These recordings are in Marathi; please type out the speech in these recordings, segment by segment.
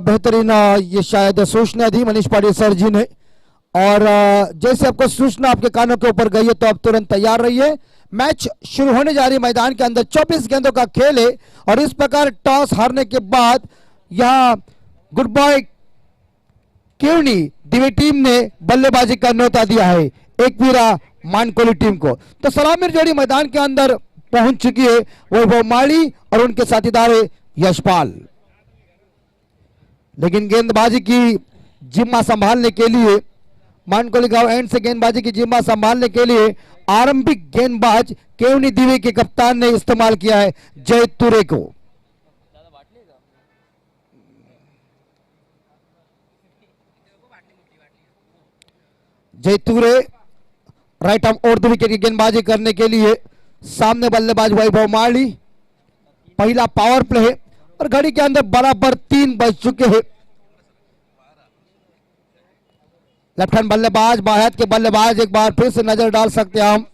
बेहतरीन ये शायद सूचना दी मनीष पाटिल सर जी ने। और जैसे आपको सूचना आपके कानों के ऊपर गई है तो आप तुरंत तैयार रहिए। मैच शुरू होने जा रही है। मैदान के अंदर 24 गेंदों का खेल है और इस प्रकार टॉस हारने के बाद यहाँ गुड बॉय केवनी दिवे टीम ने बल्लेबाजी का न्योता दिया है एकवीरा मानकोली टीम को। तो सलामी जोड़ी मैदान के अंदर पहुंच चुकी है वैभव माली और उनके साथीदार यशपाल। लेकिन गेंदबाजी की जिम्मा संभालने के लिए मानकोली गांव एंड से गेंदबाजी की जिम्मा संभालने के लिए आरंभिक गेंदबाज केवनी दिवे के कप्तान ने इस्तेमाल किया है जय तुरे को। जय तुरे राइट आर्म और विकेट की गेंदबाजी करने के लिए सामने बल्लेबाज वैभव माली। पहला पावर प्ले है और घड़ी के अंदर बराबर 3 बज चुके हैं। लेफ्ट हैंड बल्लेबाज बाएं हाथ के बल्लेबाज एक बार फिर से नजर डाल सकते हैं हम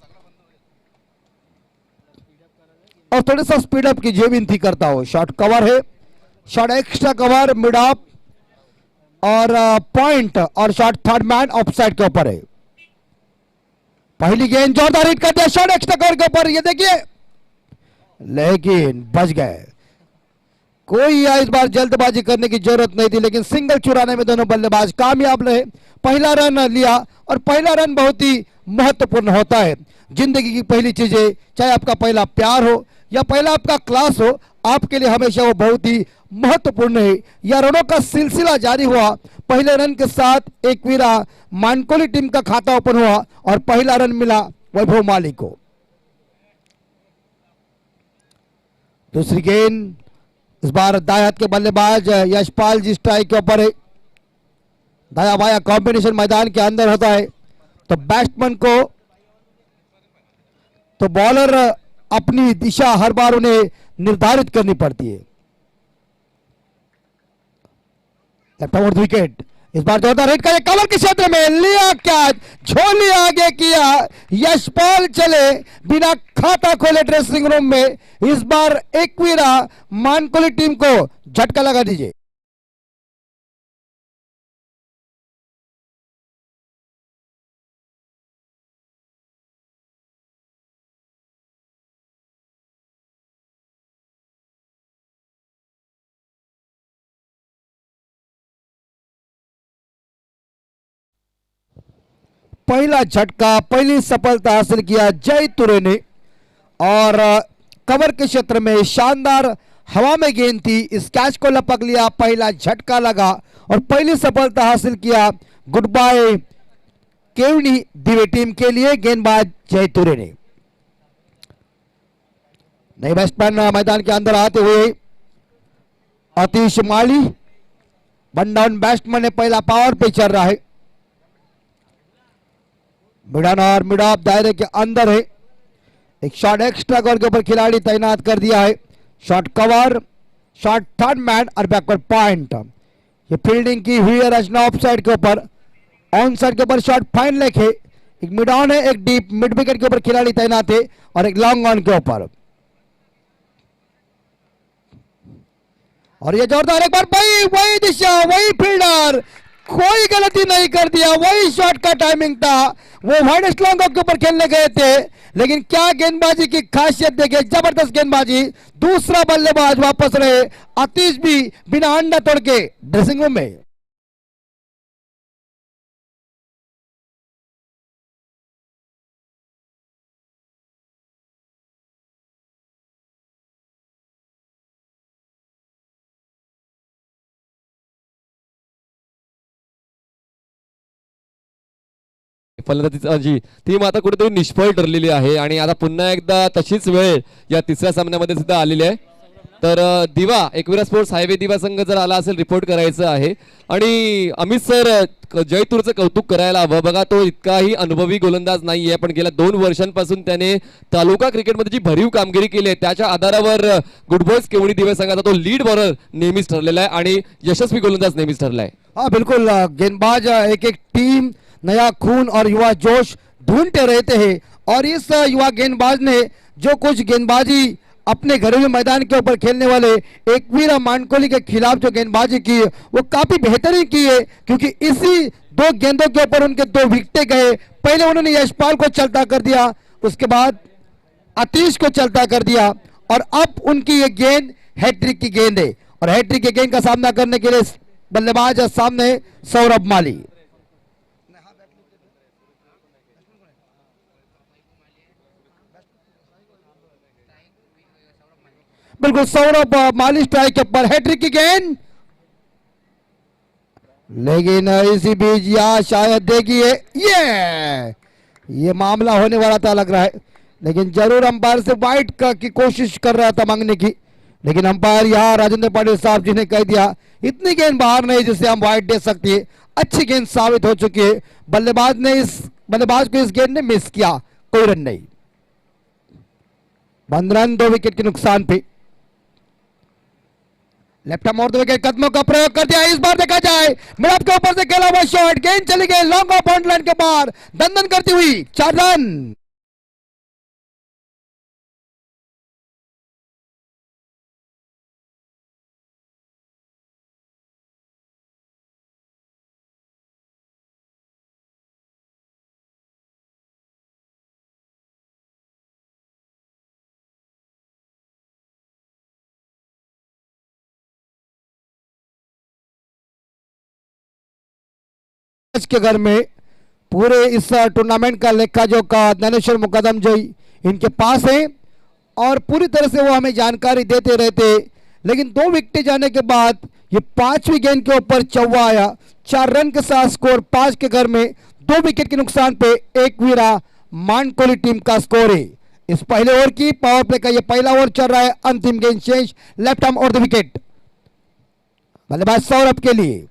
और थोड़ी सा स्पीड अप की विनती करता हूं। शॉट कवर है, shot extra cover, mid of और पॉइंट और शॉट थर्ड मैन ऑफसाइड के ऊपर है। पहली गेंद जोरदार हिट कर दिया शॉट एक्स्ट्रा कवर के ऊपर, ये देखिए, लेकिन बच गए। कोई इस बार जल्दबाजी करने की जरूरत नहीं थी लेकिन सिंगल चुराने में दोनों बल्लेबाज कामयाब रहे। पहला रन लिया और पहला रन बहुत ही महत्वपूर्ण होता है। जिंदगी की पहली चीजें, चाहे आपका पहला प्यार हो या पहला आपका क्लास हो, आपके लिए हमेशा वो बहुत ही महत्वपूर्ण है। यह रनों का सिलसिला जारी हुआ। पहले रन के साथ एकवीरा मानकोली टीम का खाता ओपन हुआ और पहला रन मिला वैभव माली को। दूसरी गेंद इस बार दाएं हाथ के बल्लेबाज यशपाल जी स्ट्राइक के ऊपर है। दाया बाया कॉम्बिनेशन मैदान के अंदर होता है तो बैट्समैन को, तो बॉलर अपनी दिशा हर बार उन्हें निर्धारित करनी पड़ती है। लेफ्ट आर्म विकेट, इस बार जोरदार हिट करे कवर के क्षेत्र में, लिया कैच, झोली आगे किया, यशपाल चले बिना खाता खोले ड्रेसिंग रूम में। इस बार एकवीरा मानकोली टीम को झटका लगा दीजिए। पहला झटका, पहली सफलता हासिल किया जय तुरे ने और कवर के क्षेत्र में शानदार हवा में गेंद थी, इस कैच को लपक लिया, पहला झटका लगा और पहली सफलता हासिल किया गुड बाय केवनी दिवे टीम के लिए गेंदबाज जय तुरे ने। नए बैट्समैन मैदान के अंदर आते हुए आतिश माली, वन डाउन बैट्समैन है, पहला पावर पे चल रहा है। मिडन और मिड ऑफ दायरे के अंदर है। एक शॉट एक्स्ट्रा कवर के ऊपर खिलाड़ी तैनात कर दिया है। Shot cover, shot third man और बैकवर्ड पॉइंट। ये फील्डिंग की हुई है रचना ऑफ साइड के ऊपर, ऑन साइड के ऊपर शॉट फाइन लेग है। एक मिड ऑन है, एक डीप मिड विकेट के ऊपर खिलाड़ी तैनात है और एक लॉन्ग ऑन के ऊपर। और ये जोरदार एक बार वही दिशा, वही फील्डर, कोई गलती नहीं कर दिया, वही शॉट का टाइमिंग था। वो वाइड स्लॉन्ग के ऊपर खेलने गए थे लेकिन क्या गेंदबाजी की खासियत देखे, जबरदस्त गेंदबाजी। दूसरा बल्लेबाज वापस रहे, आतिश भी बिना अंडा तोड़ के ड्रेसिंग रूम में। फलंदाजी ती आता कुठेतरी निष्फळ ठरलेली आहे आणि आता पुन्हा एकदा तशीच वेळ या तिसऱ्या सामन्यामध्ये सुद्धा आलेली आहे। तर दिवा एकवीरा स्पोर्ट्स हायवे दिवा संघ जर आला असेल रिपोर्ट करायचं आहे आणि अमित सर जयतूरचं कौतुक करायला हवं। बघा तो इतकाही अनुभवी गोलंदाज नाहीये पण गेल्या 2 वर्षांपासून त्याने तालुका क्रिकेटमध्ये जी भरीव कामगिरी केली आहे त्याच्या आधारावर गुड बॉयज केवणी दिवे संघाचा तो लीड बॉलर नेहमीच ठरलेला आहे आणि यशस्वी गोलंदाज नेहमीच ठरला आहे। हाँ बिल्कुल, गेंदबाज एक एक टीम नया खून और युवा जोश ढूंढते रहते हैं और इस युवा गेंदबाज ने जो कुछ गेंदबाजी अपने घरेलू मैदान के ऊपर खेलने वाले एकवीरा मानकोली के खिलाफ जो गेंदबाजी की है वो काफी बेहतरीन की है, क्योंकि इसी 2 गेंदों के ऊपर उनके 2 विकेटें गए। पहले उन्होंने यशपाल को चलता कर दिया, उसके बाद आतिश को चलता कर दिया, और अब उनकी ये गेंद हैट्रिक की गेंद है, और हैट्रिक की गेंद का सामना करने के लिए बल्लेबाज है सामने सौरभ माली। बिल्कुल सौरभ माली स्ट्राइक के ऊपर, हैट्रिक की गेंद, लेकिन इसी बीच या शायद देखिए ये मामला होने वाला था लग रहा है, लेकिन जरूर अंपायर से वाइड की कोशिश कर रहा था मांगने की, लेकिन अंपायर यहाँ राजेंद्र पाटिल साहब जी ने कह दिया इतनी गेंद बाहर नहीं जिससे हम वाइड दे सकते हैं। अच्छी गेंद साबित हो चुकी है, बल्लेबाज को इस गेंद ने मिस किया, कोई रन नहीं। 15 रन 2 विकेट के नुकसान पे। लेफ्ट आर्म और 2 विकेट कदमों का प्रयोग कर दिया। इस बार देखा जाए मिडऑफ के ऊपर से खेला हुआ शॉट, गेंद चली गई लॉन्ग ऑफ बाउंड्री लाइन के पार, दंदन करती हुई 4 रन। के घर में पूरे इस टूर्नामेंट का लेखा जोखा ज्ञानेश्वर मुकदम जो इनके पास है, और पूरी तरह से वो हमें जानकारी देते रहते, लेकिन 2 विकेट जाने के बाद ये 5वीं गेंद के ऊपर चौवा आया। 4 रन के साथ स्कोर 5 के घर में 2 विकेट के नुकसान पे एकवीरा मानकोली टीम का स्कोर है। इस पहले ओवर की पावर प्ले का ये पहला ओवर चल रहा है, अंतिम गेंद शेष, लेफ्ट आर्म और 2 विकेट बल्लेबाज सौरभ के लिए।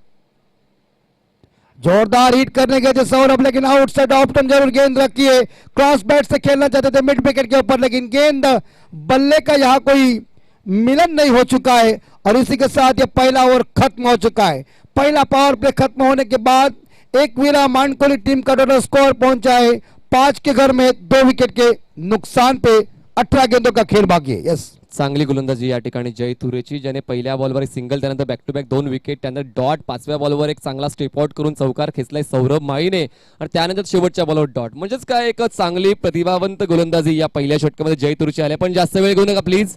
जोरदार हिट करने गए थे सौरभ, लेकिन आउटसाइड ऑफ टर्न जरूर गेंद रखी है, क्रॉस बैट से खेलना चाहते थे मिड विकेट के ऊपर, लेकिन गेंद बल्ले का यहां कोई मिलन नहीं हो चुका है, और इसी के साथ ये पहला ओवर खत्म हो चुका है। पहला पावर प्ले खत्म होने के बाद एकवीरा मानकोली टीम का टोटल स्कोर पहुंचा है 5 के घर में 2 विकेट के नुकसान पे 18 गेंदों का खेल बाकी है। यस, चांगली गोलंदाजी या ठिकाणी जय तुरेची, ज्याने पहिल्या बॉलवर एक सिंगल, त्यानंतर बॅक टू बॅक 2 विकेट, त्यानंतर डॉट, 5व्या बॉलवर एक चांगला स्टेप आउट करून चौकार खेचलाय सौरभ माळीने, आणि त्यानंतर शेवटच्या बॉलवर डॉट. म्हणजेच काय एक चांगली प्रतिभावंत गोलंदाजी या पहिल्या षटकामध्ये जय तुरेची आले. पण जास्त वेळ घेऊ नका प्लीज.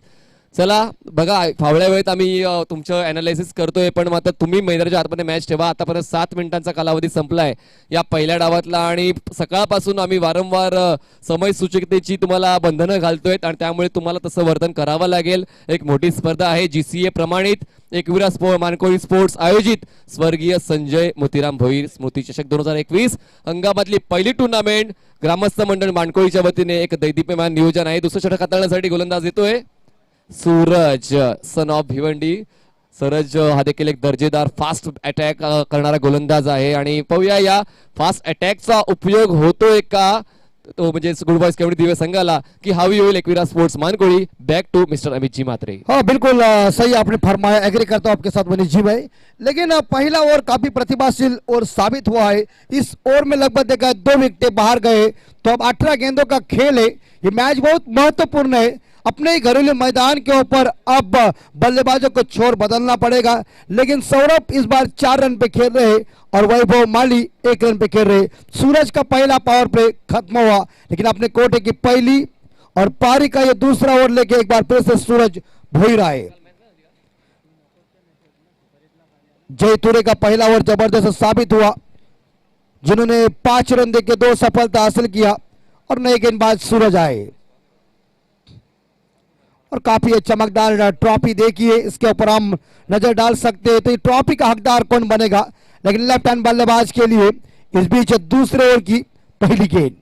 चला बघा, फावल्या वेळेत आम्ही तुमचं अनालिसिस करतोय, पण मात्र तुम्ही मैदानाच्या आतमध्ये मॅच ठेवा. आतापर्यंत 7 मिनिटांचा कालावधी संपलाय या पहिल्या डावातला, आणि सकाळपासून आम्ही वारंवार समय सूचकतेची तुम्हाला बंधनं घालतोय, आणि त्यामुळे तुम्हाला तसं वर्तन करावं लागेल. एक मोठी स्पर्धा आहे, GCA प्रमाणित एकवीरा मानकोली स्पोर्ट्स आयोजित स्वर्गीय संजय मोतीराम भोईर स्मृती चषक 2021 हंगामातली पहिली टुर्नामेंट ग्रामस्थ मंडळ मानकोळीच्या वतीने एक दैदिप्यमान नियोजन आहे. दुसरं षटक हाताळण्यासाठी गोलंदाज येतोय सूरज सन ऑफ भिवंडी. सूरज हा देखील एक दर्जेदार फास्ट अटॅक करणारा गोलंदाज आहे, आणि पाहूया या फास्ट अटॅकचा उपयोग होतोय का तो, म्हणजे गुड बॉयज केवढी दिवस संघाला, की हावी होईल Ekvira sports Mankoli. Back to mister Amit ji Matre. हाँ बिल्कुल सही आपने फरमाया, एग्री करता हूं आपके साथ मनीष जी भाई, लेकिन पहला ओवर काफी प्रतिभाशील और साबित हुआ है. इस ओवर में लगभग देखा 2 विकेट बाहर गए, तो अब 18 गेंदों का खेल है. ये मैच बहुत महत्वपूर्ण है. अपने ही घरेलू मैदान के ऊपर अब बल्लेबाजों को छोर बदलना पड़ेगा, लेकिन सौरभ इस बार 4 रन पे खेल रहे और वैभव माली 1 रन पे खेल रहे. सूरज का पहला पावर प्ले खत्म हुआ, लेकिन अपने कोटे की पहली और पारी का ये दूसरा ओवर लेके एक बार फिर से सूरज भोईर आए. जय तुरे का पहला ओवर जबरदस्त साबित हुआ, जिन्होंने 5 रन देके 2 सफलता हासिल किया, और नए गेंदबाज सूरज आए और काफी चमकदार ट्रॉफी देखिए, इसके ऊपर हम नजर डाल सकते हैं. तो ये ट्रॉफी का हकदार कौन बनेगा, लेकिन लेफ्ट हैंड बल्लेबाज के लिए इस बीच दूसरे ओवर की पहली गेंद,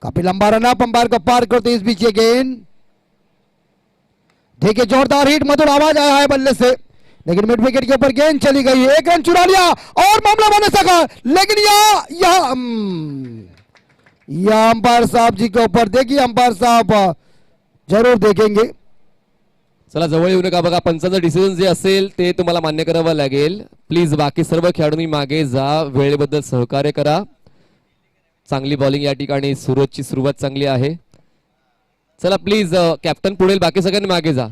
काफी लंबा रन अप, अंपायर को पार करते इस बीच ये गेंद देखिए, जोरदार हिट, मधुर आवाज आया है बल्ले से, लेकिन मिड विकेट के ऊपर गेंद चली गई. 1 रन चुरा लिया और मामला बन सका, लेकिन यह अंपायर साहब जी के ऊपर देखिए, अंपायर साहब जरूर देखेंगे. चला जवळ येऊ नका बघा, पंचांचं डिसिजन जे असेल ते तुम्हाला मान्य करावं लागेल. प्लीज बाकी सर्व खेळाडूंनी मागे जा, वेळेबद्दल सहकार्य करा. चांगली बॉलिंग या ठिकाणी सूरजची सुरुवात चांगली आहे. चला प्लीज कॅप्टन पुढे बाकी सगळ्यांनी मागे जा.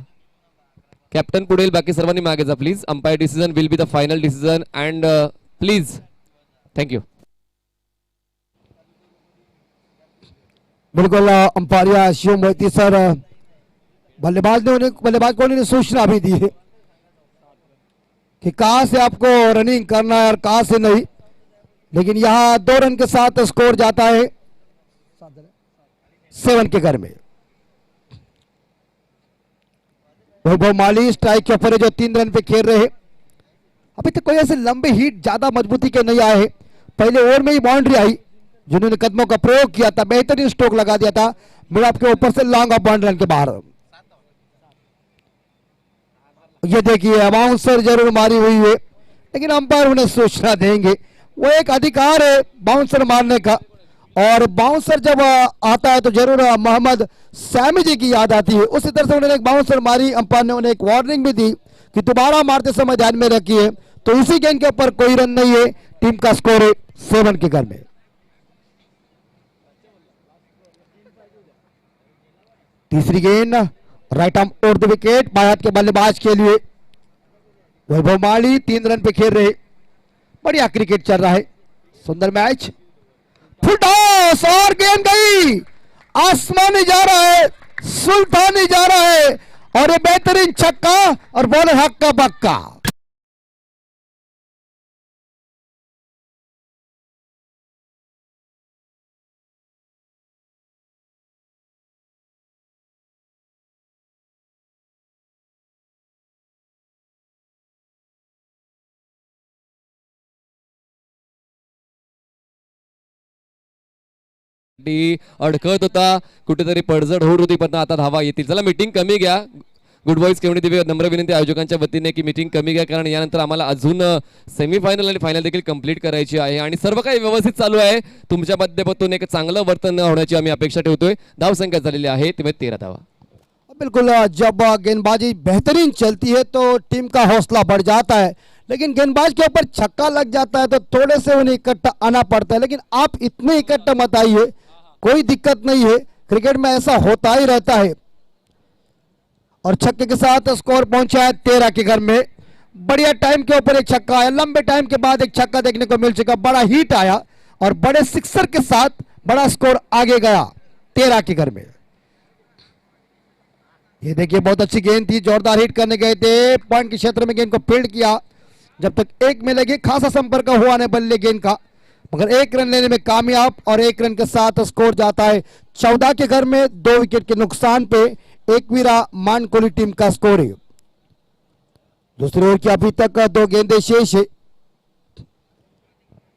कॅप्टन पुढे बाकी सर्वांनी मागे जा please. Umpire decision will be the final decision and please. Thank you. बिल्कुल अंपायर शिव मोहिती सर बल्लेबाज को उन्होंने सूचना भी दी है कि कहां से आपको रनिंग करना है और कहां से नहीं, लेकिन यहां 2 रन के साथ स्कोर जाता है 7 के घर में. वैभव माली स्ट्राइक के ऊपर है जो 3 रन पे खेल रहे हैं. अभी तक कोई ऐसे लंबे हिट ज्यादा मजबूती के नहीं आए हैं. पहले ओवर में ही बाउंड्री आई, जिन्होंने कदमों का प्रयोग किया था, बेहतरीन स्ट्रोक लगा दिया था मिड ऑफ के ऊपर से लॉन्ग ऑफ 1 रन के बाहर. ये देखिए बाउंसर जरूर मारी हुई है, लेकिन अंपायर उन्हें सूचना देंगे. वो एक अधिकार है बाउंसर मारने का, और बाउंसर जब आता है तो जरूर मोहम्मद सैमी जी की याद आती है. उसी तरह से उन्होंने एक बाउंसर मारी, अंपायर ने उन्हें एक वार्निंग भी दी कि दोबारा मारते समय ध्यान में रखिए. तो इसी गेंद के ऊपर कोई रन नहीं है. टीम का स्कोर है 7 के घर में. तीसरी गेंद right arm over the wicket बाएं हाथ के बल्लेबाज के लिए. वैभव माली 3 रन पे खेल रहे. बढ़िया क्रिकेट चल रहा है, सुंदर मैच. फुल टॉस और गेंद गई आसमानी जा रहा है, सुल्तानी जा रहा है, और ये बेहतरीन छक्का और बॉलर हक्का बक्का. अडकत होता, कुठेतरी पडझड होत होती, पण आता धावा येतील. चला मीटिंग कमी घ्या. गुड बॉईज केवणी दिवे नम्र विनंती आयोजकांच्या वतीने की मीटिंग कमी घ्या, कारण यानंतर आम्हाला अजून सेमीफायनल आणि फायनल देखील कंप्लीट करायची आहे आणि सर्व काही व्यवस्थित चालू आहे. तुमच्या माध्यमातून एक चांगलं वर्तन होण्याची आम्ही अपेक्षा ठेवतोय. धावसंख्या झालेली आहे ते 13 धावा. बिल्कुल जब गेंदबाजी बेहतरीन चलती है तो टीम का हौसला बढ़ जाता है, लेकिन गेंदबाज के ऊपर छक्का लग जाता है तो थोड़े से उन्हें इकट्ठा आना पड़ता है. लेकिन आप इतने इकट्ठा मत आइए, कोई दिक्कत नहीं है, क्रिकेट में ऐसा होता ही रहता है. और छक्के के साथ स्कोर पहुंचा है 13 के घर में. बढ़िया टाइम के ऊपर एक छक्का आया, लंबे टाइम के बाद एक छक्का देखने को मिल चुका. बड़ा हिट आया और बड़े सिक्सर के साथ बड़ा स्कोर आगे गया 13 के घर में. ये देखिए बहुत अच्छी गेंद थी, जोरदार हिट करने गए थे, पॉइंट के क्षेत्र में गेंद को फील्ड किया. जब तक एक में लगे खासा संपर्क हुआ नहीं बल्ले गेंद का, मगर 1 रन लेने में कामयाब, और 1 रन के साथ स्कोर जाता है 14 के घर में. 2 विकेट के नुकसान पे एकवीरा मानकोली टीम का स्कोर है. दूसरी ओवर की अभी तक 2 गेंदें शेष है.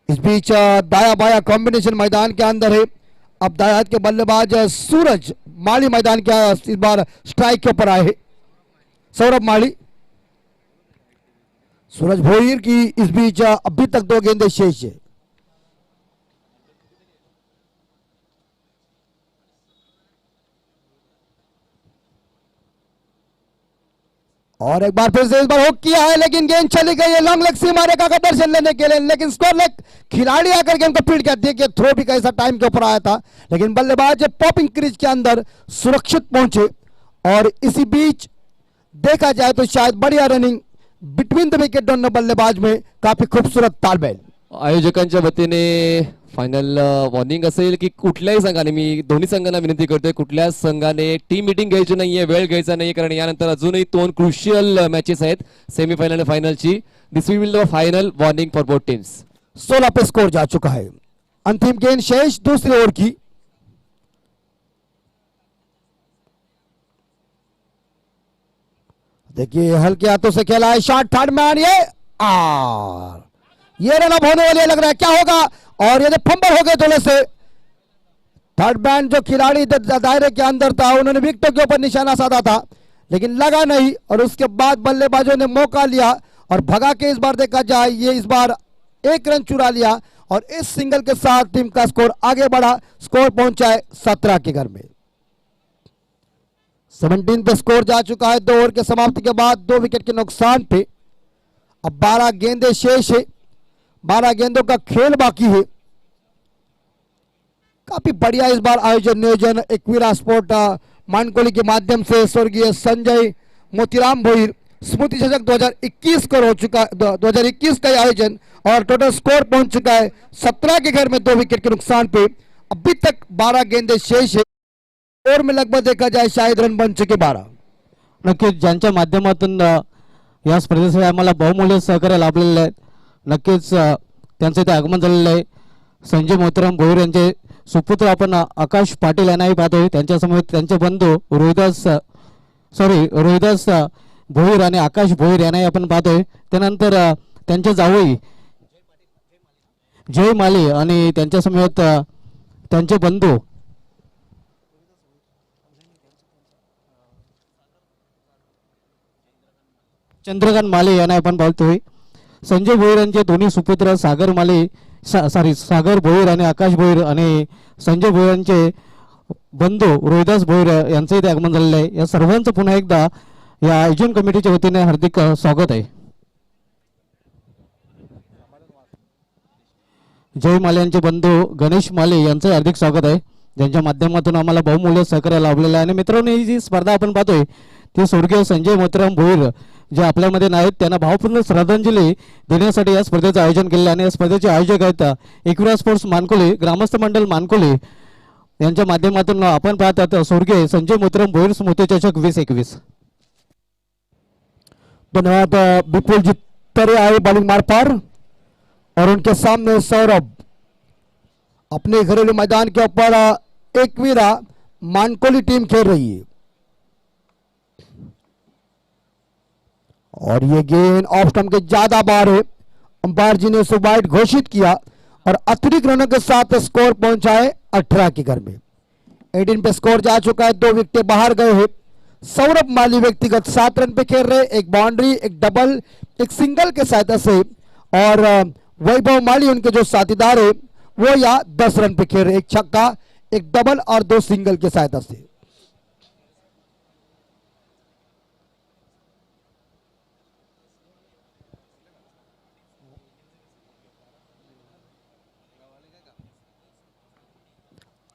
इस बीच दाया बाया कॉम्बिनेशन मैदान के अंदर है. अब दाया हाथ के बल्लेबाज सूरज माली मैदान के इस बार स्ट्राइक के ऊपर आए हैं. सौरभ माली, सूरज भोईर की इस बीच अभी तक 2 गेंदें शेष है. और एक बार फिर से इस बार हुक किया है, लेकिन गेंद चली गई है लॉन्ग लेग सीमा रेखा का दर्शन लेने के लिए, लेकिन स्क्वायर लेग खिलाड़ी आकर गेंद को फील्ड किया. देखिए थ्रो भी कैसा टाइम के ऊपर आया था, लेकिन बल्लेबाज पॉपिंग क्रीज के अंदर सुरक्षित पहुंचे. और इसी बीच देखा जाए तो शायद बढ़िया रनिंग बिटवीन द विकेट दोनों बल्लेबाज में, काफी खूबसूरत तालमेल. आयोजकांच्या वतीने फायनल वॉर्निंग असेल की कुठल्याही संघाने, मी दोन्ही संघांना विनंती करतोय, कुठल्याच संघाने टीम मीटिंग घ्यायची नाहीये, वेळ घ्यायचा नाहीये, कारण यानंतर अजूनही 2 क्रुशियल मॅचेस आहेत सेमीफायनल आणि फायनलची. This will the final warning for both teams. 16 पे स्कोर जा चुका है. अंतिम गेंद शेष दूसरी ओवर की. देखिए हल्के हाथों से खेला है शॉट, थर्ड मैन, ये रन अब होने वाले लग रहा है, क्या होगा. और ये फंबल हो गए थोड़े से. थर्ड मैन जो खिलाड़ी दायरे के अंदर था, उन्होंने विकेटों के ऊपर निशाना साधा था, लेकिन लगा नहीं, और उसके बाद बल्लेबाजों ने मौका लिया और भगा के इस बार देखा जाए ये इस बार 1 रन चुरा लिया, और इस सिंगल के साथ टीम का स्कोर आगे बढ़ा. स्कोर पहुंचा है 17 के घर में. 17 पे स्कोर जा चुका है 2 ओवर के समाप्ति के बाद 2 विकेट के नुकसान पे. अब 12 गेंदें शेष है, 12 गेंदों का खेल बाकी है. काफी बढ़िया इस बार आयोजन नियोजन एकवीरा स्पोर्ट मानकोली के माध्यम से स्वर्गीय संजय मोतीराम भोईर स्मृति चषक 2021 का हो चुका 2021 का आयोजन और टोटल स्कोर पहुंच चुका है 17 के घर में 2 विकेट के नुकसान पे। अभी तक 12 गेंदे शेष है और में लगभग देखा जाए शायद रन बन चुके 12। नक्कीच ज्यांच्या माध्यमातून या स्पर्धेसाठी आम्हाला बहुमूल्य सहकार्य लाभलेले आहेत, नक्कीच त्यांचे ते आगमन झालेलं आहे। संजय मोतीराम भोईर यांचे सुपुत्र आपण आकाश पाटील यांनाही पाहतोय, त्यांच्यासमोर त्यांचे बंधू रोहिदास भोईर आणि आकाश भोईर यांनाही आपण पाहतोय। त्यानंतर त्यांचे जावई जय माली आणि त्यांच्यासमोर त्यांचे बंधू चंद्रकांत माले यांना आपण पाहतोय। संजय भोईर यांचे दोन्ही सुपुत्र सागर भोईर आणि आकाश भोईर आणि संजय भोईर यांचे बंधू रोहिदास भोईर यांचंही ते आगमन झालेलं आहे। या सर्वांचं पुन्हा एकदा या आयोजन कमिटीच्या वतीने हार्दिक स्वागत आहे। जय माले यांचे बंधू गणेश माले यांचं हार्दिक स्वागत आहे, ज्यांच्या माध्यमातून आम्हाला बहुमूल्य सहकार्य लाभलेलं आहे। आणि मित्रांनो, ही जी स्पर्धा आपण पाहतोय ती स्वर्गीय संजय मोतीराम भोईर जे आपल्यामध्ये नाहीत त्यांना भावपूर्ण श्रद्धांजली देण्यासाठी या स्पर्धेचं आयोजन केलेलं आहे। आणि या स्पर्धेचे आयोजक आहेत एकविरा स्पोर्ट्स मानकोली, ग्रामस्थ मंडळ मानकोली यांच्या माध्यमातून आपण पाहतात स्वर्गीय संजय मोतीराम भोईर स्मृती चषक 2021। धन्यवाद। विपुल जी तरे आए बॉलिंग मार पर और उनके सामने सौरभ अपने घरेलू मैदान के ऊपर एकवीरा मानकोली टीम खेल रही है और ये गेंद ऑफ स्टंप के ज्यादा बाहर है। अंपायर जी ने उसे वाइड घोषित किया और अतिरिक्त रनों के साथ स्कोर पहुंचा है 18 के घर में। 18 पे स्कोर जा चुका है, 2 विकेट बाहर गए हैं। सौरभ माली व्यक्तिगत 7 रन पे खेल रहे, एक बाउंड्री, एक डबल, एक सिंगल के सहायता से, और वैभव माली उनके जो साथीदार है वो या 10 रन पे खेल रहे, एक छक्का, एक डबल और 2 सिंगल के सहायता से।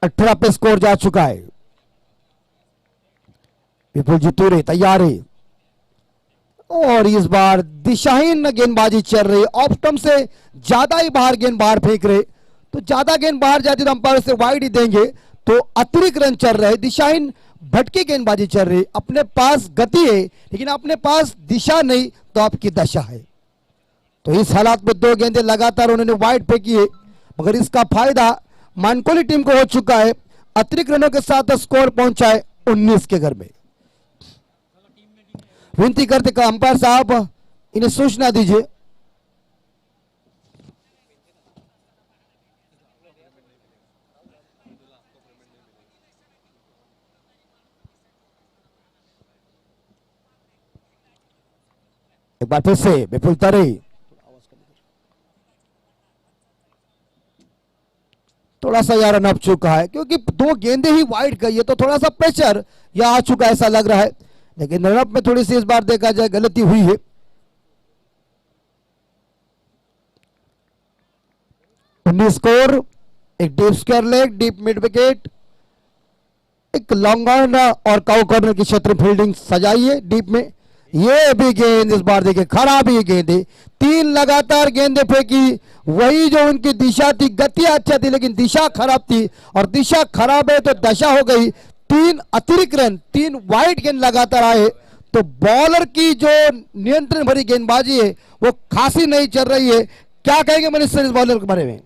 अठारह पे स्कोर जा चुका है। विपुल जी तुरे तैयार है और इस बार दिशाहीन गेंदबाजी चल रही है। ऑफ स्टंप से ज्यादा ही बाहर गेंद बाहर फेंक रहे, तो ज्यादा गेंद बाहर जाती तो अंपायर से वाइड ही देंगे, तो अतिरिक्त रन चल रहे। दिशाहीन भटकी गेंदबाजी चल रही, अपने पास गति है लेकिन अपने पास दिशा नहीं तो आपकी दशा है। तो इस हालात में 2 गेंदें लगातार उन्होंने वाइड फेंकी है, मगर इसका फायदा मानकोली टीम को हो चुका है। अतिरिक्त रनों के साथ स्कोर पहुंचा है 19 के घर में। विनती करते का अंपायर साहब इन्हें सूचना दीजिए। एक बार फिर से विपुल तरे थोड़ा सा यार रन अप चुका है, क्योंकि 2 गेंदें ही वाइड गई है तो थोड़ा सा प्रेशर या आ चुका है ऐसा लग रहा है। लेकिन रन अप में थोड़ी सी इस बार देखा जाए गलती हुई है। 19 स्कोर, एक deep square leg, deep mid wicket, एक लॉन्ग ऑन और काउ कॉर्नर की क्षेत्र फील्डिंग सजाई है डीप में। ये भी गेंद इस बार देखिए खराब ही गेंद, 3 लगातार गेंदें फेंकी, वही जो उनकी दिशा थी, गति अच्छा थी लेकिन दिशा खराब थी, और दिशा खराब है तो दशा हो गई। 3 अतिरिक्त रन, 3 वाइड गेंद लगातार आए, तो बॉलर की जो नियंत्रण भरी गेंदबाजी है वो खासी नहीं चल रही है। क्या कहेंगे मनीष सर इस बॉलर के बारे में?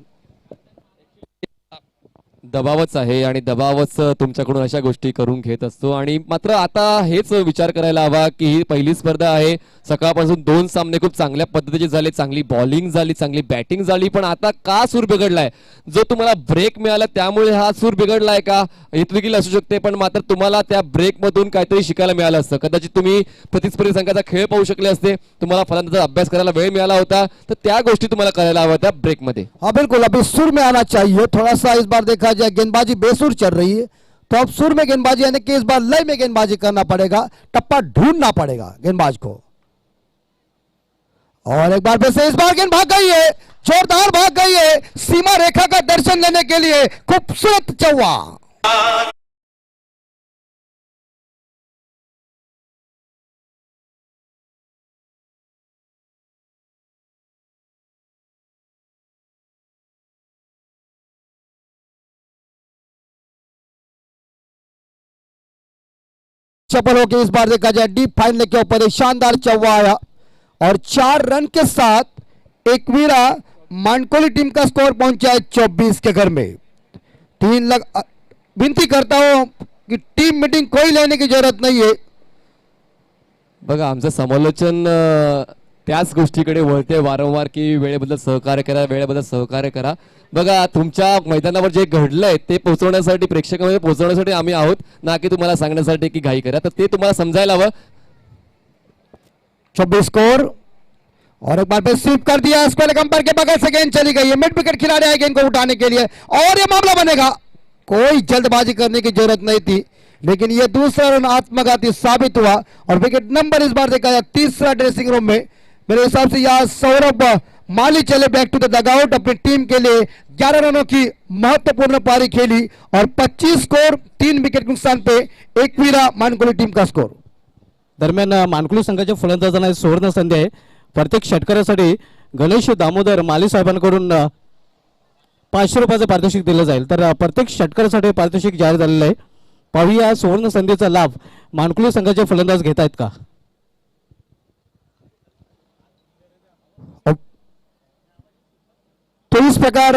दबावच आहे आणि दबावच तुमच्याकडून अशा गोष्टी करून घेत असतो। आणि मात्र आता हेच विचार करायला हवा की ही पहिली स्पर्धा आहे, सकाळपासून 2 सामने खूप चांगल्या पद्धतीचे झाले, चांगली बॉलिंग झाली, चांगली बॅटिंग झाली, पण आता का सूर बिघडलाय? जो तुम्हाला ब्रेक मिळाला त्यामुळे हा सूर बिघडलाय का? हे देखील असू शकते, पण मात्र तुम्हाला त्या ब्रेक मधून काहीतरी शिकायला मिळालं असतं। कदाचित तुम्ही प्रतिस्पर्धी संघाचा खेळ पाहू शकले असते, तुम्हाला फलंदाजाचा अभ्यास करायला वेळ मिळाला होता, तर त्या गोष्टी तुम्हाला करायला हव्या त्या ब्रेक मध्ये। हाँ बिल्कुल, अभी सुर में आना चाहिए थोड़ा सा। इस बार देखा जाए गेंदबाजी बेसुर चल रही है, तो अब सुर में गेंदबाजी यानी कि इस बार लय में गेंदबाजी करना पड़ेगा, टप्पा ढूंढना पड़ेगा गेंदबाज को। और एक बार फिर से इस बार गेंद भाग गई है, जोरदार भाग गई है, सीमा रेखा का दर्शन लेने के लिए खूबसूरत चौवा। चपल होकर इस बार देखा जाए डीप फाइनल के ऊपर एक शानदार चौवा आया और 4 रन के साथ एकवीरा मानकोली टीम का स्कोर पहुंचा है 24 के घर में। विनती करता हूं कि टीम मीटिंग कोई लेने की जरूरत नहीं है। बघा आमचं समालोचन त्याच गोष्टीकडे वळते वारंवार की वेळेबद्दल सहकार्य करा, वेळेबद्दल सहकार्य करा। बघा तुमच्या मैदानावर जे घडलंय ते पोहोचवण्यासाठी प्रेक्षकांमध्ये पोहोचवण्यासाठी आम्ही आहोत, ना की तुम्हाला सांगण्यासाठी की घाई करा, तर ते तुम्हाला समजायला हवं। 24 स्कोर और एक बार फिर स्वीप कर दिया, स्क्वायर कंपर के बगल से गेंद चली गई है, मिड विकेट खिलाड़ी आए गेंद को उठाने के लिए और ये मामला बनेगा। कोई जल्दबाजी करने की जरूरत नहीं थी, लेकिन ये दूसरा रन आत्मघाती साबित हुआ और विकेट नंबर इस बार देखा जाए तीसरा ड्रेसिंग रूम में। मेरे हिसाब से यहाँ सौरभ माली चले बैक टू द डगआउट, अपनी टीम के लिए 11 रनों की महत्वपूर्ण पारी खेली और 25 स्कोर, 3 विकेट नुकसान पे एकवीरा मानकोली टीम का स्कोर। दरम्यान मानकुली संघाच्या फलंदाजांना सुवर्ण संधी आहे। प्रत्येक षटकारासाठी गणेश दामोदर माली साहेबांकडून 500 रुपयाचं पारितोषिक दिलं जाईल, तर प्रत्येक षटकारासाठी पारितोषिक जाहीर झालेलं आहे। पाहूया सुवर्ण संधीचा लाभ मानकुली संघाचे फलंदाज घेत आहेत का। तो इस प्रकार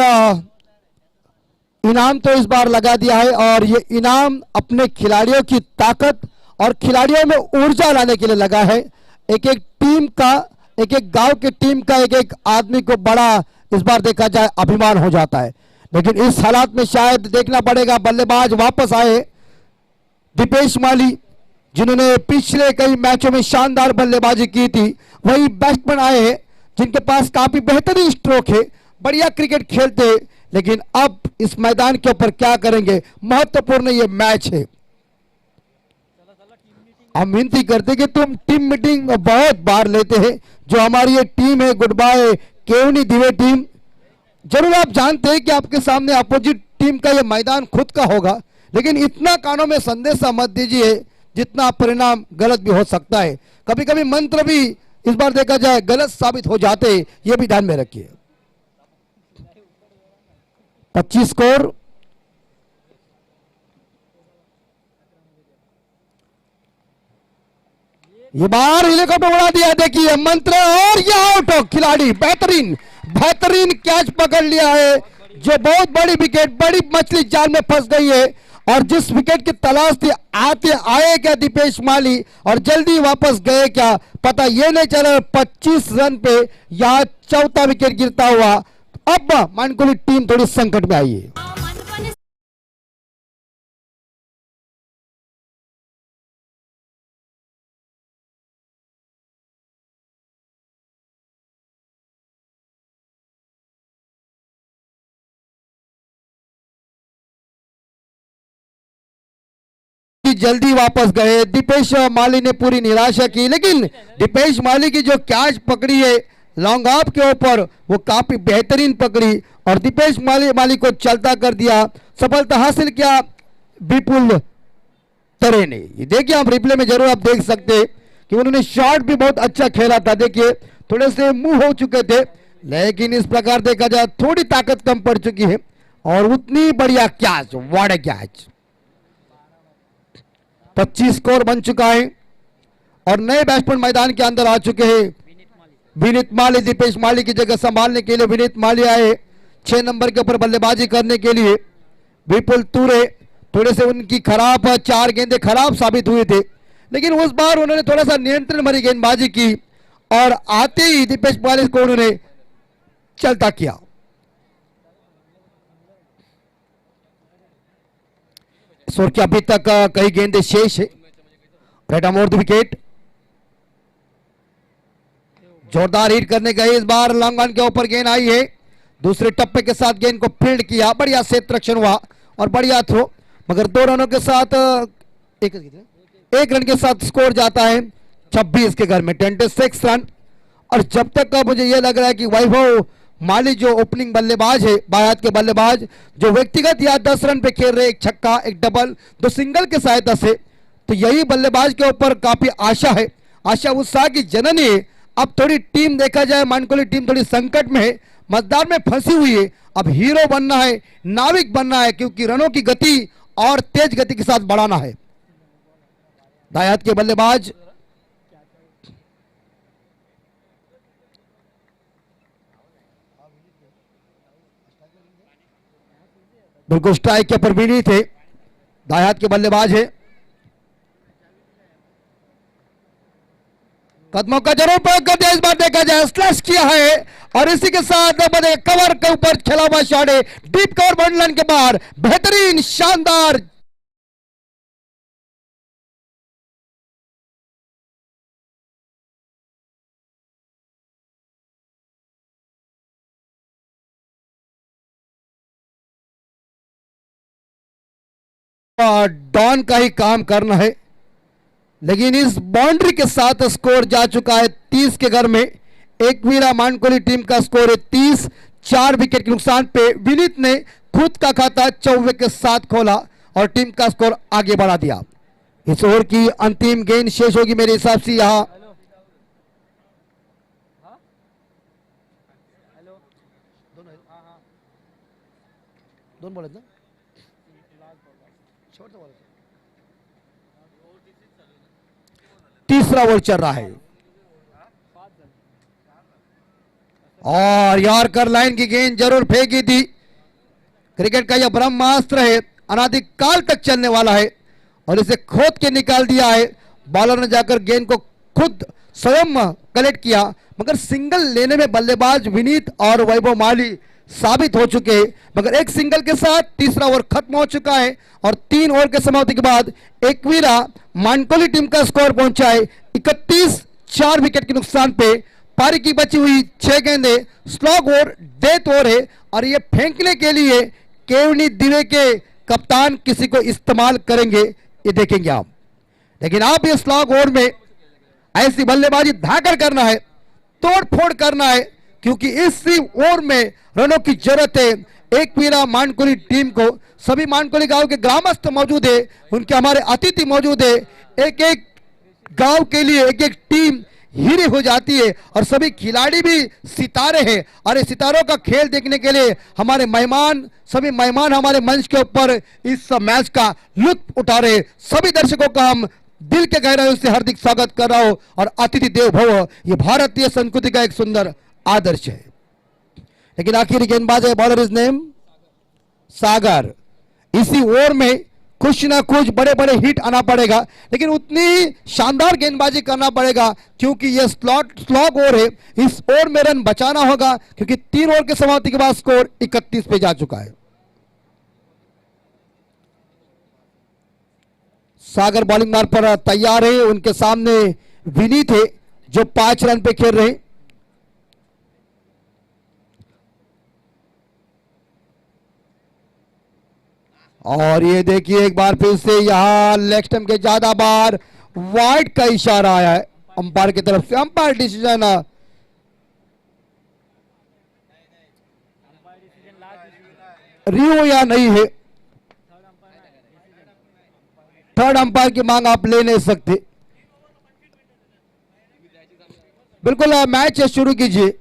इनाम तो इस बार लगा दिया है और ये इनाम अपने खिलाड़ियों की ताकत और खिलाड़ियों में ऊर्जा लाने के लिए लगा है। एक एक टीम का, एक एक गांव की टीम का एक एक आदमी को बड़ा इस बार देखा जाए अभिमान हो जाता है, लेकिन इस हालात में शायद देखना पड़ेगा। बल्लेबाज वापस आए दीपेश माली, जिन्होंने पिछले कई मैचों में शानदार बल्लेबाजी की थी, वही बैट्समैन आए हैं जिनके पास काफी बेहतरीन स्ट्रोक है, बढ़िया क्रिकेट खेलते हैं, लेकिन अब इस मैदान के ऊपर क्या करेंगे, महत्वपूर्ण ये मैच है। हम विनती करते कि तुम टीम मीटिंग बहुत बार लेते हैं, जो हमारी ये टीम है गुड बाय केवनी दिवे टीम, जरूर आप जानते हैं कि आपके सामने अपोजिट टीम का ये मैदान खुद का होगा, लेकिन इतना कानों में संदेशा मत दीजिए जितना परिणाम गलत भी हो सकता है। कभी कभी मंत्र भी इस बार देखा जाए गलत साबित हो जाते, ये भी ध्यान में रखिए। 25 स्कोर, ये बार हेलीकॉप्टर उड़ा दिया, देखिए मंत्र और ये आउट। खिलाड़ी बेहतरीन बेहतरीन कैच पकड़ लिया है, जो बहुत बड़ी विकेट, बड़ी मछली जाल में फंस गई है और जिस विकेट की तलाश थी आते आए क्या दीपेश माली और जल्दी वापस गए क्या पता ये नहीं चला। 25 रन पे यहां चौथा विकेट गिरता हुआ अब मानकोली टीम थोड़ी संकट में आई है। जल्दी वापस गए, दीपेश माली ने पूरी निराशा की, लेकिन दीपेश माली की जो कैच पकड़ी है लॉन्ग ऑफ के ऊपर वो काफी बेहतरीन पकड़ी और दीपेश माली को चलता कर दिया। सफलता हासिल किया विपुल तरे ने। ये देखिए आप रिप्ले में जरूर आप देख सकते हैं कि उन्होंने शॉट भी बहुत अच्छा खेला था। देखिए थोड़े से मुंह हो चुके थे, लेकिन इस प्रकार देखा जाए थोड़ी ताकत कम पड़ चुकी है और उतनी बढ़िया catch, what a catch. 25 score बन चुका है और नए बैट्समैन मैदान के अंदर आ चुके हैं। विनीत माली दीपेश माली की जगह संभालने के लिए विनीत माली आए 6 नंबर के ऊपर बल्लेबाजी करने के लिए। विपुल तुरे थोड़े से उनकी खराब 4 गेंदें खराब साबित हुए थे, लेकिन उस बार उन्होंने थोड़ा सा नियंत्रण भरी गेंदबाजी की और आते ही दीपेश माली को उन्होंने चलता किया। स्कोर की अभी तक कई गेंदें शेष है। राइट अमोर द विकेट, जोरदार हिट करने गए, इस बार लॉन्ग ऑन के ऊपर गेंद आई है, दूसरे टप्पे के साथ गेंद को फील्ड किया, बढ़िया सेट रक्षण हुआ और बढ़िया थ्रो, मगर 2 रनों के साथ एक रन के साथ स्कोर जाता है 26 के घर में 26 रन। और जब तक का मुझे यह लग रहा है कि वैभव माली जो ओपनिंग बल्लेबाज है, बाएं हाथ के बल्लेबाज, जो व्यक्तिगत या 10 रन पे खेल रहे, एक छक्का एक डबल 2 सिंगल के सहायता से, तो यही बल्लेबाज के ऊपर काफी आशा है, आशा उत्साह की जननी है। अब थोड़ी टीम देखा जाए मानकोली टीम थोड़ी संकट में है, मतदार में फंसी हुई है। अब हीरो बनना है, नाविक बनना है, क्योंकि रनों की गति और तेज गति के साथ बढ़ाना है। दाएं हाथ के बल्लेबाज बिल्कुल स्ट्राइक के ऊपर विनीत थे, दाएं हाथ के बल्लेबाज है। कदमों का जरूर प्रयोग कर दिया, इस बार देखा जाए स्लैश किया है और इसी के साथ कवर के ऊपर खेला हुआ शॉट है, डीप कवर बाउंड्री लाइन के बाहर, बेहतरीन शानदार डॉन का ही काम करना है, लेकिन इस बाउंड्री के साथ स्कोर जा चुका है 30 के घर में। एकवीरा मानकोली टीम का स्कोर है 30, 4 विकेट के नुकसान पे विनीत ने खुद का खाता 94 के साथ खोला और टीम का स्कोर आगे बढ़ा दिया। इस ओवर की अंतिम गेंद शेष होगी मेरे हिसाब से यहां दोनों बोले ना, तीसरा ओवर चल रहा है और यॉर्कर लाइन की गेंद जरूर फेंकी थी। क्रिकेट का यह ब्रह्मास्त्र है, अनादिकाल तक चलने वाला है और इसे खोद के निकाल दिया है। बॉलर ने जाकर गेंद को खुद स्वयं कलेक्ट किया, मगर सिंगल लेने में बल्लेबाज विनीत और वैभव माली साबित हो चुके हैं। मगर एक सिंगल के साथ तीसरा ओवर खत्म हो चुका है और 3 ओवर के समाप्ति के बाद एकवीरा मानकोली टीम का स्कोर पहुंचा है 31, 4 विकेट के नुकसान पे। पारी की बची हुई 6 गेंदें स्लॉग ओवर, डेथ ओवर है और ये फेंकने के लिए केवनी दिवे के कप्तान किसी को इस्तेमाल करेंगे, ये देखेंगे आप। लेकिन आप ये स्लॉग ओवर में ऐसी बल्लेबाजी धाकर करना है, तोड़ फोड़ करना है, क्योंकि इसी ओवर में रनों की जरूरत है एकवीरा मानकोली टीम को। सभी मानकोली गांव के ग्रामस्थ मौजूद है, उनके हमारे अतिथि मौजूद है। एक एक गांव के लिए एक एक टीम हीरे हो जाती है और सभी खिलाड़ी भी सितारे हैं और इस सितारों का खेल देखने के लिए हमारे मेहमान, सभी मेहमान हमारे मंच के ऊपर इस मैच का लुत्फ उठा रहे। सभी दर्शकों का हम दिल के गहराइयों से हार्दिक स्वागत कर रहा हूं और अतिथि देव भव, ये भारतीय संस्कृति का एक सुंदर आदर्श है। लेकिन आखिरी गेंदबाज है, बॉलर इज नेम सागर। इसी ओवर में कुछ ना कुछ बड़े बड़े हिट आना पड़ेगा, लेकिन उतनी शानदार गेंदबाजी करना पड़ेगा क्योंकि यह स्लॉग ओवर है। इस ओवर में रन बचाना होगा क्योंकि 3 ओवर के समाप्ति के बाद स्कोर 31 पे जा चुका है। सागर बॉलिंग मार्ग पर तैयार है, उनके सामने विनीत है जो 5 रन पे खेल रहे हैं। और ये देखिए एक बार फिर से यहां लेग स्टंप के ज्यादा बार वाइड का इशारा आया है अंपायर की तरफ से। अंपायर डिसीजन रिव्यू या नहीं है, थर्ड अंपायर की मांग आप ले नहीं सकते। बिल्कुल मैच शुरू कीजिए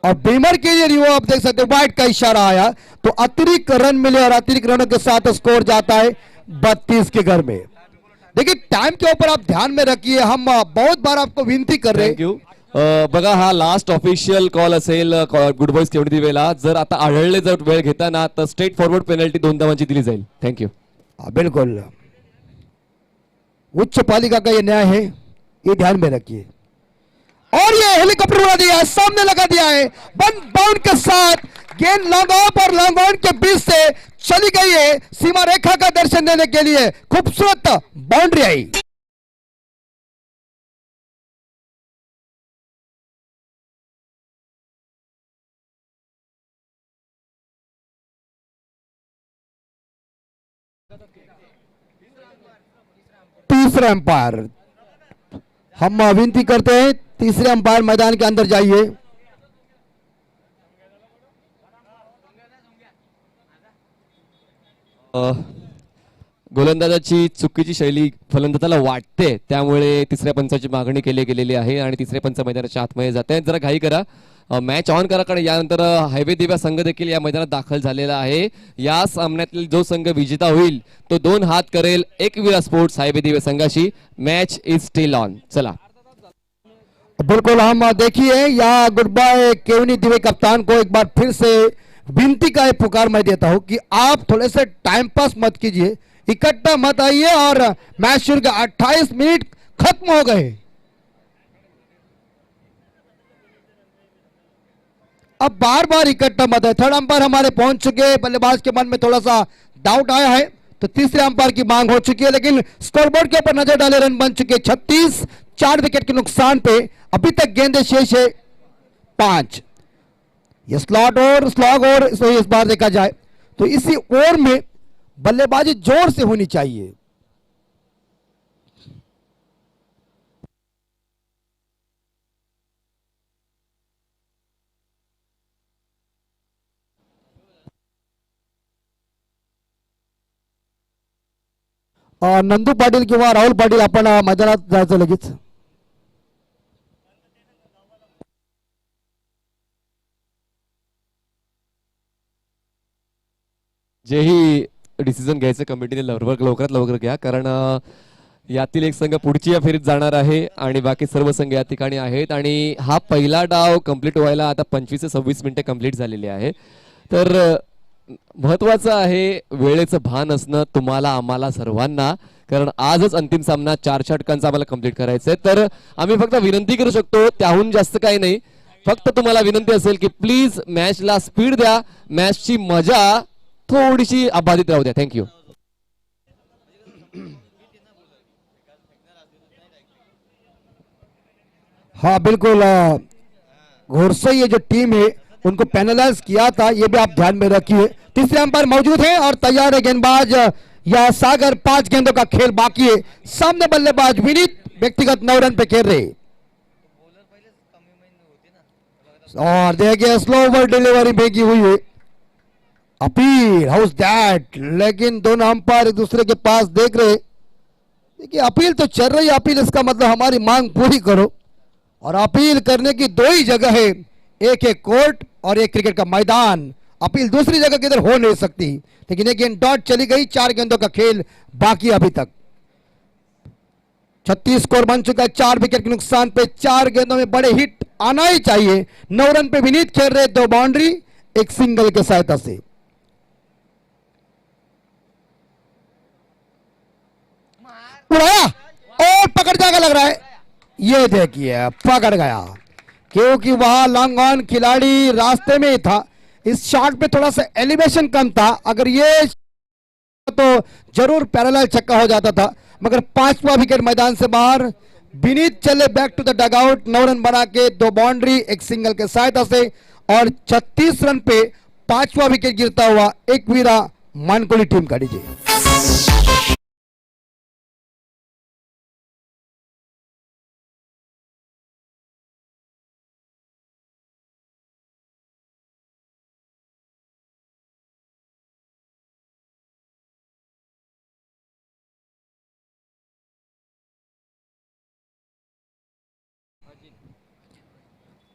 और बीमर के लिए रिव्यू आप देख सकते हो, वाइड का इशारा आया तो अतिरिक्त रन मिले और अतिरिक्त रनों के साथ स्कोर जाता है 32 के घर में। देखिए टाइम के ऊपर आप ध्यान में रखिए, हम बहुत बार आपको विनंती कर रहे हैं। बघा हा लास्ट ऑफिशियल कॉल असेल गुड बॉयज केवढी दिवेला। जर आता आढळले जर वेळ घेताना तर स्ट्रेट फॉरवर्ड पेनल्टी 2 धावांची दिली जाईल। थँक्यू। बिल्कुल उच्च पालिका का ये न्याय है, ये ध्यान में रखिए। और ये हेलीकॉप्टर उड़ा दिया है, सामने लगा दिया है, बंद बाउंड के साथ गेंद लॉन्ग ऑफ और लॉन्ग ऑन के बीच से चली गई है सीमा रेखा का दर्शन देने के लिए। खूबसूरत बाउंड्री आई। तीसरा अंपायर, हम विनती करते हैं तीसरे अंपायर मैदान के अंदर जाइए। गोलंदाजाची चुकीची शैली फलंदाजाला वाटते, त्यामुळे तिसऱ्या पंचाची मागणी केली गेलेली आहे आणि तिसरे पंच मैदानाच्या आतमध्ये जाते आहेत। जरा घाई करा, मॅच ऑन करा, कारण यानंतर हायवे दिव्या संघ देखील या मैदानात दाखल झालेला आहे. या सामन्यातील जो संघ विजेता होईल तो 2 हात करेल एकविरा स्पोर्ट्स हायवे दिव्या संघाशी. Match is still on. चला बिल्कुल, हम देखिए या गुड बाय केवनी दिवे कप्तान को एक बार फिर से विनती का एक पुकार मैं देता हूं कि आप थोड़े से टाइम पास मत कीजिए, इकट्ठा मत आइए और मैच शुरू का 28 मिनट खत्म हो गए. अब बार बार इकट्ठा मत है. थर्ड अंपायर हमारे पहुंच चुके, बल्लेबाज के मन में थोड़ा सा डाउट आया है तो तीसरे अंपायर की मांग हो चुकी है, लेकिन स्कोरबोर्ड के ऊपर नजर डाले रन बन चुके 36. 4 विकेट के नुकसान पे अभी तक गेंदें शेष है 5. ये स्लॉग और इस बार देखा जाए तो इसी ओवर में बल्लेबाजी जोर से होनी चाहिए. नंदू पाटील किंवा राहुल पाटील आपण मैदानात जायचं लगेच. जेही डिसिजन घ्यायचं कमिटीने लवकरात लवकर घ्या, कारण यातील एक संघ पुढची या फेरीत जाणार आहे आणि बाकी सर्व संघ या ठिकाणी आहेत. आणि हा पहिला डाव कंप्लीट व्हायला आता 25 ते 26 मिनिटे कंप्लीट झालेली आहे. तर महत्वाचं आहे वेळेचं भान असणं तुम्हाला आम्हाला सर्वांना, कारण आजच अंतिम सामना 4 षटकांचा आम्हाला कंप्लीट करायचा आहे. तर आम्ही फक्त विनंती करू शकतो, त्याहून जास्त काही नाही. फक्त तुम्हाला विनंती असेल की प्लीज मॅचला स्पीड द्या, मॅचची मजा थोडीशी अबाधित राहू द्या. थँक्यू. हाँ बिल्कुल, घोरसई ये जो टीम है उनको पेनलाइज किया था, ये भी आप ध्यान में रखिए. तीसरे अंपायर मौजूद है और तैयार है गेंदबाज या सागर. 5 गेंदों का खेल बाकी है. सामने बल्लेबाज विनीत व्यक्तिगत 9 रन पे खेल रहे और देखिए स्लो ओवर डिलीवरी भेगी हुई है. अपील हाउस दैट, लेकिन दोनों अंपायर एक दूसरे के पास देख रहे. देखिए अपील तो चल रही है, अपील इसका मतलब हमारी मांग पूरी करो. और अपील करने की 2 ही जगह है, एक है कोर्ट और एक क्रिकेट का मैदान. अपील दूसरी जगह किधर हो नहीं सकती. लेकिन एक गेंद डॉट चली गई. 4 गेंदों का खेल बाकी अभी तक. 36 स्कोर बन चुका है. 4 विकेट के नुकसान पे 4 गेंदों में बड़े हिट आना ही चाहिए. 9 रन पे विनीत खेल रहे, 2 बाउंड्री, एक सिंगल के सहायता से. उड़ाया और पकड़ जाएगा लग रहा है. ये देखिए पकड़ गया, क्योंकि वहां लॉन्ग ऑन खिलाड़ी रास्ते में ही था. इस शॉट पे थोड़ा सा एलिवेशन कम था, अगर ये तो जरूर पैरेलल छक्का हो जाता था. मगर 5वां विकेट मैदान से बाहर. विनीत चले back to the dugout. 9 run बना के 2 बाउंड्री, एक सिंगल के सहायता से. और 36 रन पे 5वां विकेट गिरता हुआ एकवीरा मानकोली टीम का डीजे.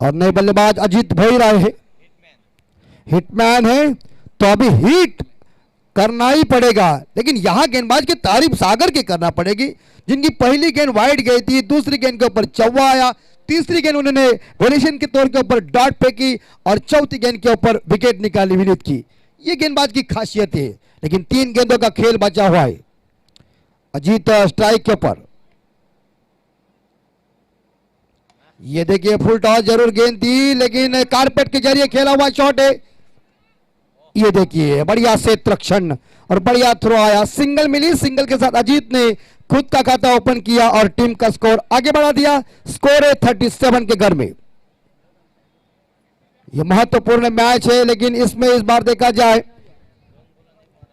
और नए बल्लेबाज अजीत भोईर आए हैं. हिटमैन है तो अभी हिट करना ही पड़ेगा. लेकिन यहां गेंदबाज की तारीफ सागर की करना पड़ेगी, जिनकी पहली गेंद वाइड गई थी, दूसरी गेंद के ऊपर चौवा आया, तीसरी गेंद उन्होंने वेरिएशन के तौर के ऊपर डॉट फेंकी और चौथी गेंद के ऊपर विकेट निकाली विनीत की. ये गेंदबाज की खासियत है. लेकिन 3 गेंदों का खेल बचा हुआ है. अजीत स्ट्राइक के ऊपर. ये देखिए फुल टॉस जरूर गेंद थी, लेकिन कारपेट के जरिए खेला हुआ शॉट है. ये देखिए बढ़िया क्षेत्ररक्षण और बढ़िया थ्रो आया. सिंगल मिली, सिंगल के साथ अजीत ने खुद का खाता ओपन किया और टीम का स्कोर आगे बढ़ा दिया. स्कोर है 37 के घर में. यह महत्वपूर्ण मैच है, लेकिन इसमें इस बार देखा जाए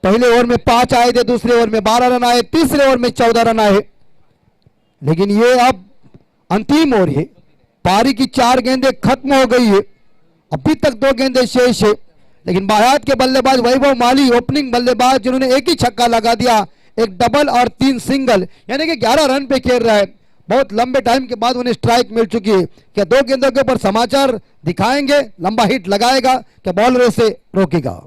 पहले ओवर में 5 आए थे, दूसरे ओवर में 12 रन आए, तीसरे ओवर में 14 रन आए. लेकिन ये अब अंतिम ओवर है. पारी की 4 गेंदें खत्म हो गई है, अभी तक 2 गेंदें शेष है. लेकिन बायात के बल्लेबाज वैभव माली ओपनिंग बल्लेबाज, जिन्होंने एक ही छक्का लगा दिया, एक डबल और 3 सिंगल, यानी कि 11 रन पे खेल रहा है. बहुत लंबे टाइम के बाद उन्हें स्ट्राइक मिल चुकी है। क्या 2 गेंदों के ऊपर समाचार दिखाएंगे, लंबा हिट लगाएगा, क्या बॉलर से रोकेगा?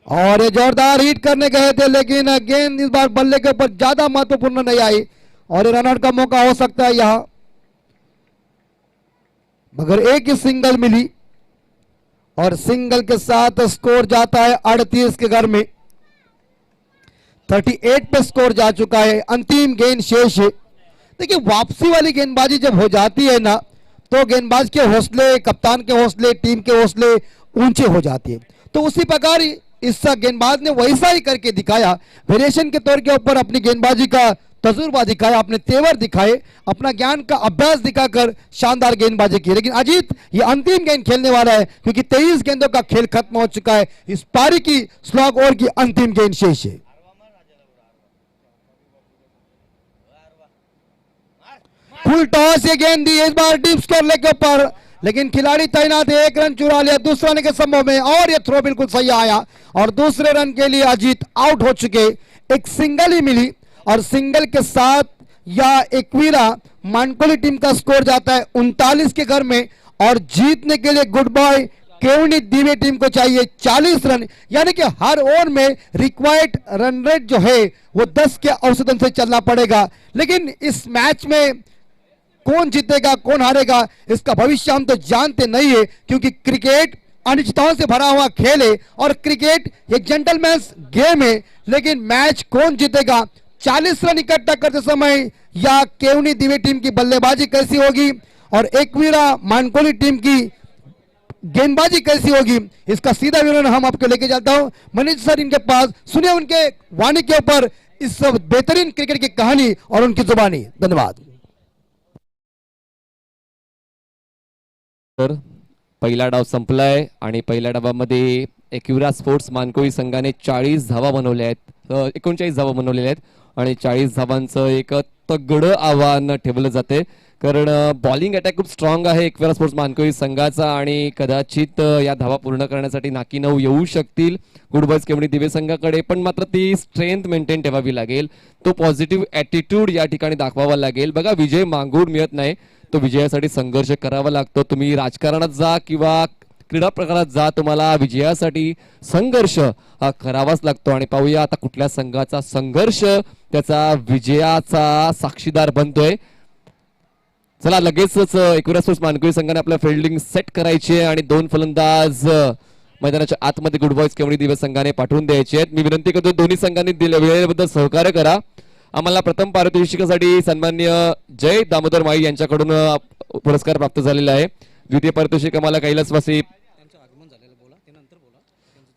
और ये जोरदार हिट करने गए थे, लेकिन गेंद इस बार बल्ले के ऊपर ज्यादा महत्वपूर्ण नहीं आई और ये रनआउट का मौका हो सकता है यहां, मगर एक ही सिंगल मिली और सिंगल के साथ स्कोर जाता है 38 के घर में। 38 पे स्कोर जा चुका है, अंतिम गेंद शेष है। देखिए वापसी वाली गेंदबाजी जब हो जाती है ना, तो गेंदबाज के हौसले, कप्तान के हौसले, टीम के हौसले ऊंचे हो जाते हैं। तो उसी प्रकार ही इस गेंदबाज ने वैसा ही करके दिखाया, वेरिएशन के तौर के ऊपर अपनी गेंदबाजी का तजुर्बा दिखाया, अपने तेवर दिखाए, अपना ज्ञान का अभ्यास दिखाकर शानदार गेंदबाजी की। लेकिन अजीत ये अंतिम गेंद खेलने वाला है, क्योंकि 23 गेंदों का खेल खत्म हो चुका है। इस पारी की स्लॉग ओवर की अंतिम गेंद शेष है। फुल टॉस ये गेंद दी, इस बार डीप स्कोर लेके ऊपर, लेकिन खिलाड़ी तैनात है, 1 रन चुरा लिया दूसरे रन के संभव में, और ये थ्रो बिल्कुल सही आया और दूसरे रन के लिए अजीत आउट हो चुके। एक सिंगल ही मिली और सिंगल के साथ या एकवीरा मानकोली टीम का स्कोर जाता है 39 के घर में, और जीतने के लिए गुड बॉय केवनी दिवे टीम को चाहिए 40 रन, यानी कि हर ओवर में रिक्वायर्ड रन रेट जो है वो 10 के औसतन से चलना पड़ेगा। लेकिन इस मैच में कौन जीतेगा कौन हारेगा इसका भविष्य हम तो जानते नहीं है, क्योंकि क्रिकेट अनिश्चितताओं से भरा हुआ खेल है और क्रिकेट एक जेंटलमैन्स गेम है। लेकिन मैच कौन जीतेगा, 40 रन इकट्ठा करते समय या केवनी दिवे टीम की बल्लेबाजी कैसी होगी और एकवीरा मानकोली टीम की गेंदबाजी कैसी होगी, इसका सीधा विवरण हम आपको लेके जाता हूं मनीष सर इनके पास। सुनिए उनके वाणी के ऊपर इस बेहतरीन क्रिकेट की कहानी और उनकी जुबानी। धन्यवाद। तर पहिला डाव संपलाय आणि पहिल्या डावामध्ये एकविरा स्पोर्ट्स मानकोळी संघाने 40 धावा बनवल्या आहेत, 39 धावा बनवलेल्या आहेत आणि 40 धावांचं एक तगडं आव्हान ठेवलं जाते, कारण बॉलिंग अटॅक खूप स्ट्रॉंग आहे एकविरा स्पोर्ट्स मानकोळी संघाचा आणि कदाचित या धावा पूर्ण करण्यासाठी नाकी 9 येऊ शकतील गुड बॉयज केवणी दिवे संघाकडे, पण मात्र ती स्ट्रेंथ मेंटेन ठेवावी लागेल, तो पॉझिटिव्ह ॲटिट्यूड या ठिकाणी दाखवावा लागेल। बघा विजय मागून मिळत नाही, तो विजयासाठी संघर्ष करावा लागतो। तुम्ही राजकारणात जा किंवा क्रीडा प्रकारात जा, तुम्हाला विजयासाठी संघर्ष हा करावाच लागतो आणि पाहूया आता कुठल्या संघाचा संघर्ष त्याचा विजयाचा साक्षीदार बनतोय। चला लगेचच एकविरा स्पोर्ट्स मानकोळी संघाने आपल्या फिल्डिंग सेट करायची आहे आणि 2 फलंदाज मैदानाच्या आतमध्ये गुड बॉयज केवणी दिवे संघाने पाठवून द्यायचे आहेत। मी विनंती करतो दोन्ही संघांनी दिलेल्या वेळेबद्दल सहकार्य करा। आम्हाला प्रथम पारितोषिकासाठी सन्माननीय जय दामोदर माळी यांच्याकडून पुरस्कार प्राप्त झालेला आहे। द्वितीय पारितोषिक आम्हाला कैलासवासी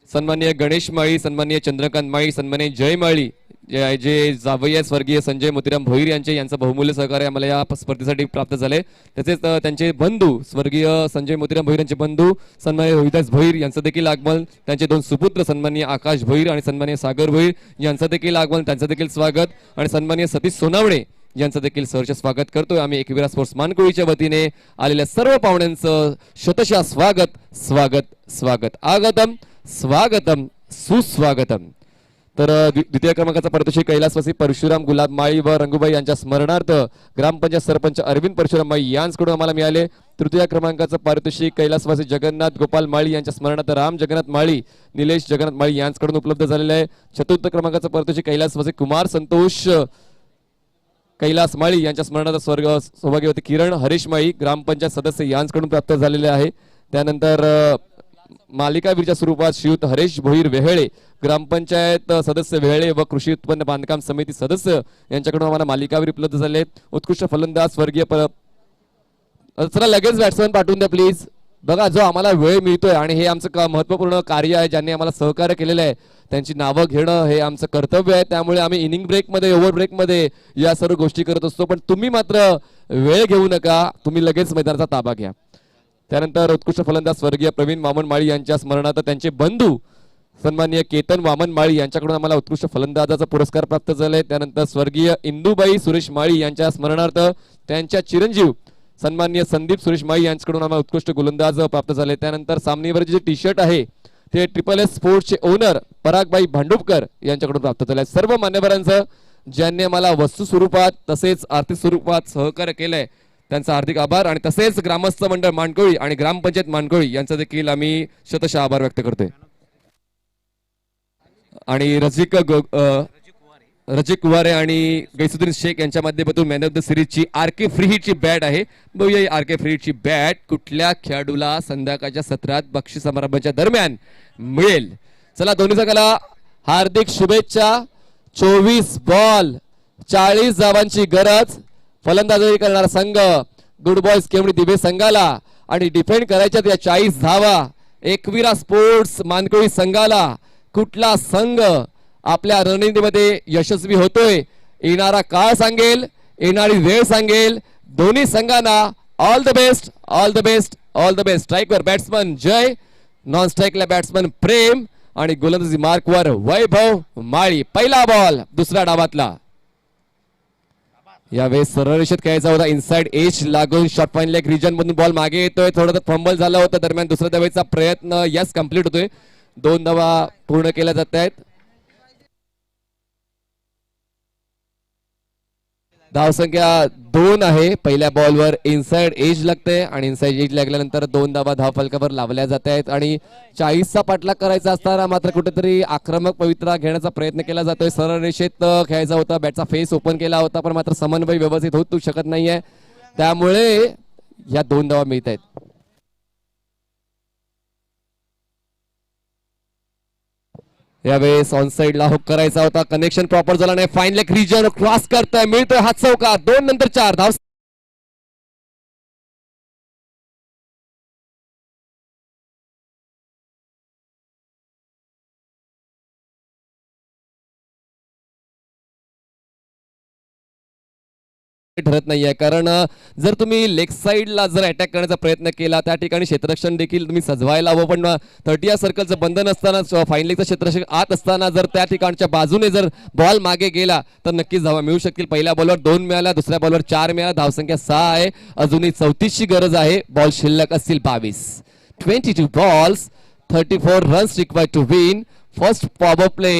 सन्माननीय गणेश माळी, सन्माननीय चंद्रकांत माळी, सन्माननीय जय माळी जे जावई स्वर्गीय संजय मोतीराम भोईर यांचं बहुमूल्य सहकार्य आम्हाला या स्पर्धेसाठी प्राप्त झाले। तसेच त्यांचे बंधू स्वर्गीय संजय मोतीराम भोईर यांचे बंधू सन्माननीय रोहिदास भोईर यांचं देखील आगमन, त्यांचे 2 सुपुत्र सन्माननीय आकाश भोईर आणि सन्माननीय सागर भोईर यांचं देखील आगमन, त्यांचं देखील स्वागत आणि सन्माननीय सतीश सोनावणे यांचं देखील सहर्ष स्वागत करतोय आम्ही एकविरा स्पोर्ट्स मानकोळीच्या वतीने। आलेल्या सर्व पाहुण्यांचं शतशः स्वागत स्वागत स्वागत, आगतम स्वागतम सुस्वागतम। तर द्वितीय क्रमांकाचा पारितोषिक कैलासवासी परशुराम गुलाब माळी व रंगूबाई यांच्या स्मरणार्थ ग्रामपंचायत सरपंच अरविंद परशुराम माळी यांच्याकडून आम्हाला मिळाले। तृतीय क्रमांकाचं पारितोषिक कैलासवासी जगन्नाथ गोपाल माळी यांच्या स्मरणार्थ राम जगन्नाथ माळी, निलेश जगन्नाथ माळी यांच्याकडून उपलब्ध झालेलं आहे। चतुर्थ क्रमांकाचं पारितोषिक कैलासवासी कुमार संतोष कैलास माळी यांच्या स्मरणार्थ स्वर्ग सौभाग्यवती किरण हरीश माळी ग्रामपंचायत सदस्य यांच्याकडून प्राप्त झालेले आहे। त्यानंतर मालिकावीरच्या स्वरूपात श्रीयुत हरेश भोईर वेहळे ग्रामपंचायत सदस्य वेहळे व कृषी उत्पन्न बांधकाम समिती सदस्य यांच्याकडून आम्हाला मालिकावीर उपलब्ध झाले। उत्कृष्ट फलंदाज स्वर्गीय चला लगेच बॅट्समॅन पाठवून द्या प्लीज। बघा जो आम्हाला वेळ मिळतोय आणि हे आमचं महत्त्वपूर्ण कार्य आहे, ज्यांनी आम्हाला सहकार्य केलेलं आहे त्यांची नावं घेणं हे आमचं कर्तव्य आहे, त्यामुळे आम्ही इनिंग ब्रेकमध्ये ओव्हर ब्रेकमध्ये या सर्व गोष्टी करत असतो, पण तुम्ही मात्र वेळ घेऊ नका, तुम्ही लगेच मैदानाचा ताबा घ्या। त्यानंतर उत्कृष्ट फलंदाज स्वर्गीय प्रवीण वामन माळी यांच्या स्मरणार्थ त्यांचे बंधू सन्माननीय केतन वामन माळी यांच्याकडून आम्हाला उत्कृष्ट फलंदाजाचा पुरस्कार प्राप्त झालाय। त्यानंतर स्वर्गीय इंदुबाई सुरेश माळी यांच्या स्मरणार्थ त्यांच्या चिरंजीव सन्माननीय संदीप सुरेश माळी यांच्याकडून आम्हाला उत्कृष्ट गोलंदाज प्राप्त झाले। त्यानंतर सामनेवरचे जे टी शर्ट आहे ते SSS स्पोर्ट्सचे ओनर परागबाई भांडुपकर यांच्याकडून प्राप्त झाले। सर्व मान्यवरांचं ज्यांनी मला वस्तू स्वरूपात तसेच आर्थिक स्वरूपात सहकार्य केलंय त्यांचा हार्दिक आभार आणि तसेच ग्रामस्थ मंडळ मानकोळी आणि ग्रामपंचायत मानकोळी यांचा देखील आम्ही शतशः आभार व्यक्त करतोय. आणि रजिक कुवारे आणि गैसुद्दीन शेख यांच्या माध्यमातून मॅन ऑफ द सिरीजची आरके फ्री हिटची बॅट आहे. बघूया आरके फ्री हिटची बॅट कुठल्या खेळाडूला संध्याकाळच्या सत्रात बक्षीस समारंभाच्या दरम्यान मिळेल. चला दोन्ही संघाला हार्दिक शुभेच्छा. 24 बॉल 40 धावांची गरज. फलंदाजी करणारा संघ गुड बॉयज केवडी दिवे संघाला आणि डिफेंड करायच्यात या 40 धावा एकविरा स्पोर्ट्स मानकोळी संघाला. कुठला संघ आपल्या रणनीतीमध्ये यशस्वी होतोय येणारा काळ सांगेल, येणारी वेळ सांगेल. दोन्ही संघांना all the best, all the best, all the best. स्ट्राईकवर बॅट्समन जय, नॉन स्ट्राईकला बॅट्समन प्रेम आणि गोलंदाजी मार्कवर वैभव माळी. पहिला बॉल दुसऱ्या डावातला. यावेळेस सरळ रेषेत खेळायचा होता. इनसाइड एज लागून शॉर्ट पॉइंट लेग रिजन मधून बॉल मागे येतोय. थोडं फंबल झाला होता दरम्यान दुसऱ्या धावेचा प्रयत्न यस कंप्लीट होतोय. 2 धावा पूर्ण केल्या जात आहेत. धावसंख्या 2 आहे. पहिल्या बॉलवर इनसाइड एज लागते आणि इनसाइड एज लागल्यानंतर 2 धावा धाव फलकावर लावल्या जात आहेत आणि 40चा पाठलाग करायचा असताना मात्र कुठेतरी आक्रमक पवित्रा घेण्याचा प्रयत्न केला जातोय. सरळ रेषेत खेळायचा होता. बॅटचा फेस ओपन केला होता पण मात्र समन्वय व्यवस्थित होऊ शकत नाहीये. त्यामुळे या 2 धावा मिळत आहेत. यावेळेस ऑन साइडला हुक करायचा होता. कनेक्शन प्रॉपर झाला नाही. फाईन लेग रिजन क्रॉस करतोय. मिळतोय हात चौका. 2 नंतर 4 धाव. ठरत नाहीये कारण जर तुम्ही लेग साइडला जर अटॅक करण्याचा प्रयत्न केला त्या ठिकाणी क्षेत्ररक्षण देखील तुम्ही सजवायला हवं. पण 30 या सर्कलचं बंधन असताना फाईन लेगचं क्षेत्ररक्षक आत असताना जर त्या ठिकाणच्या बाजूने जर बॉल मागे गेला तर नक्कीच धावा मिळू शकतील. पहिल्या बॉलवर 2 मिळाल्या, दुसऱ्या बॉलवर 4 मिळाल्या. धावसंख्या 6 आहे. अजूनही 34ची गरज आहे. बॉल शिल्लक असतील 22. 22 balls 34 runs required to win. First power play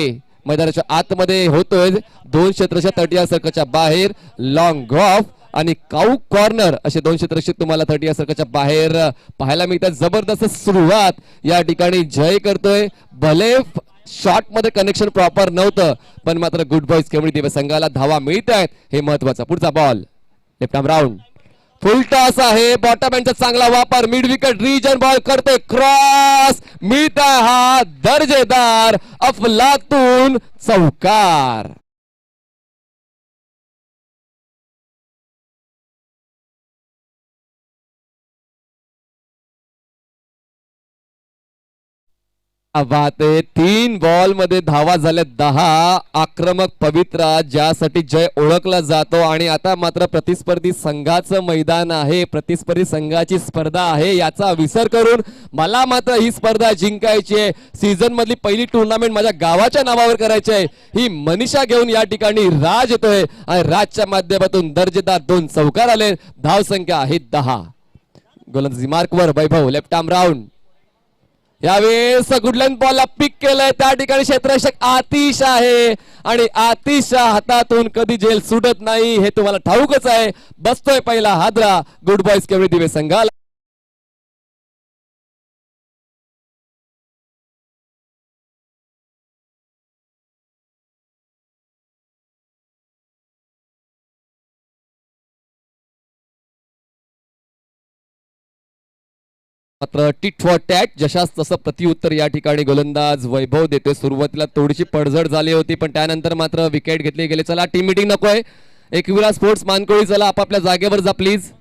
मैदानाच्या आतमध्ये होतोय. 2 क्षेत्ररक्षक 30 या सर्कलच्या बाहेर. लॉंग ऑफ आणि काऊ कॉर्नर असे 2 क्षेत्ररक्षक तुम्हाला 30 या सर्कलच्या बाहेर पाहायला मिळतात. जबरदस्त सुरुवात या ठिकाणी जय करतोय. भले शॉट मध्ये कनेक्शन प्रॉपर नव्हतं पण मात्र गुड बॉयज केवडी दिवे संघाला धावा मिळत आहेत हे महत्वाचं. पुढचा बॉल लेफ्ट आर्म राऊंड फुल टॉस आहे. बॉटम एंडचा चांगला वापर. मिड विकेट रिजन बॉल करतोय. क्रॉस मिळता हा दर्जेदार अफलातून चौकार. बात आहे. 3 बॉल मध्ये धावा झाल्या 10. आक्रमक पवित्रा ज्यासाठी जय ओळखला जातो आणि आता मात्र प्रतिस्पर्धी संघाचं मैदान आहे. प्रतिस्पर्धी संघाची स्पर्धा आहे याचा विसर करून मला मात्र ही स्पर्धा जिंकायची आहे. सीझन मधली पहिली टुर्नामेंट माझ्या गावाच्या नावावर करायची आहे. ही मनीषा घेऊन या ठिकाणी राज येतोय आणि राजच्या माध्यमातून दर्जेदार 2 चौकार आले. धावसंख्या आहे 10. गोलंदाजी मार्कवर वैभव लेफ्ट आर्म राऊंड. यावेळेस गुडलँड बॉलला पिक केलंय. त्या ठिकाणी क्षेत्ररक्षक आतिश आहे आणि आतिशच्या हातातून कधी झेल सुटत नाही हे तुम्हाला ठाऊकच आहे. बसतोय पहिला हादरा गुड बॉयज केवडी दिवे संघाला. मात्र टिट फॉर टॅट जशास तसं प्रत्युत्तर या ठिकाणी गोलंदाज वैभव देतोय. सुरुवातीला थोडीशी पडझड झाली होती पण त्यानंतर मात्र विकेट घेतले गेले. चला टीम मीटिंग नकोय. एकविरा स्पोर्ट्स मानकोळी चला आपापल्या जागेवर जा प्लीज.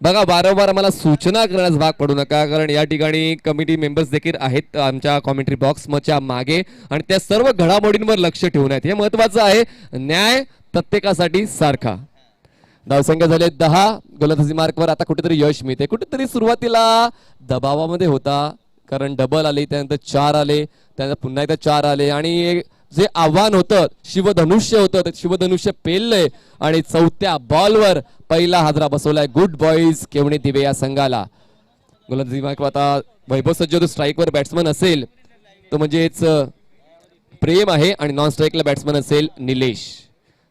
बघा वारंवार मला सूचना करण्यास भाग पडू नका कारण या ठिकाणी कमिटी मेंबर्स देखील आहेत आमच्या कॉमेंट्री बॉक्स च्या मागे आणि त्या सर्व घडामोडींवर लक्ष ठेवून आहेत. हे महत्वाचं आहे. न्याय प्रत्येकासाठी सारखा. धावसंख्या झाले 10. गोलंदाजी मार्कवर आता कुठेतरी यश मिळते. कुठेतरी सुरुवातीला दबावामध्ये होता कारण डबल आले त्यानंतर 4 आले त्यानंतर पुन्हा एकदा 4 आले आणि जे आव्हान होतं शिवधनुष्य होतं ते शिवधनुष्य पेललंय आणि 4थ्या बॉलवर पहिला हादरा बसवलाय गुड बॉयज केवणे दिवे या संघाला. गोलंदाजी मार्कवर आता वैभव सज्ज स्ट्राईकवर बॅट्समन असेल तो म्हणजेच प्रेम आहे आणि नॉन स्ट्राईकला बॅट्समन असेल निलेश.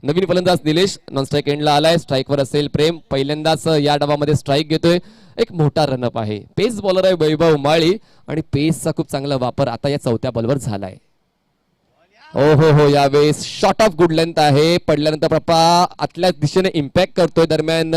नवीन फलंदाज निलेश नॉन स्ट्राईक एंडला आलाय. स्ट्राईकवर असेल प्रेम. पहिल्यांदाच या डावामध्ये स्ट्राईक घेतोय. एक मोठा रनअप आहे. पेस बॉलर आहे वैभव माळी आणि पेसचा खूप चांगला वापर आता या चौथ्या बॉलवर झालाय. हो यावेळेस शॉट ऑफ गुड लेंथ आहे. पडल्यानंतर प्रपा आतल्या दिशेने इम्पॅक्ट करतोय. दरम्यान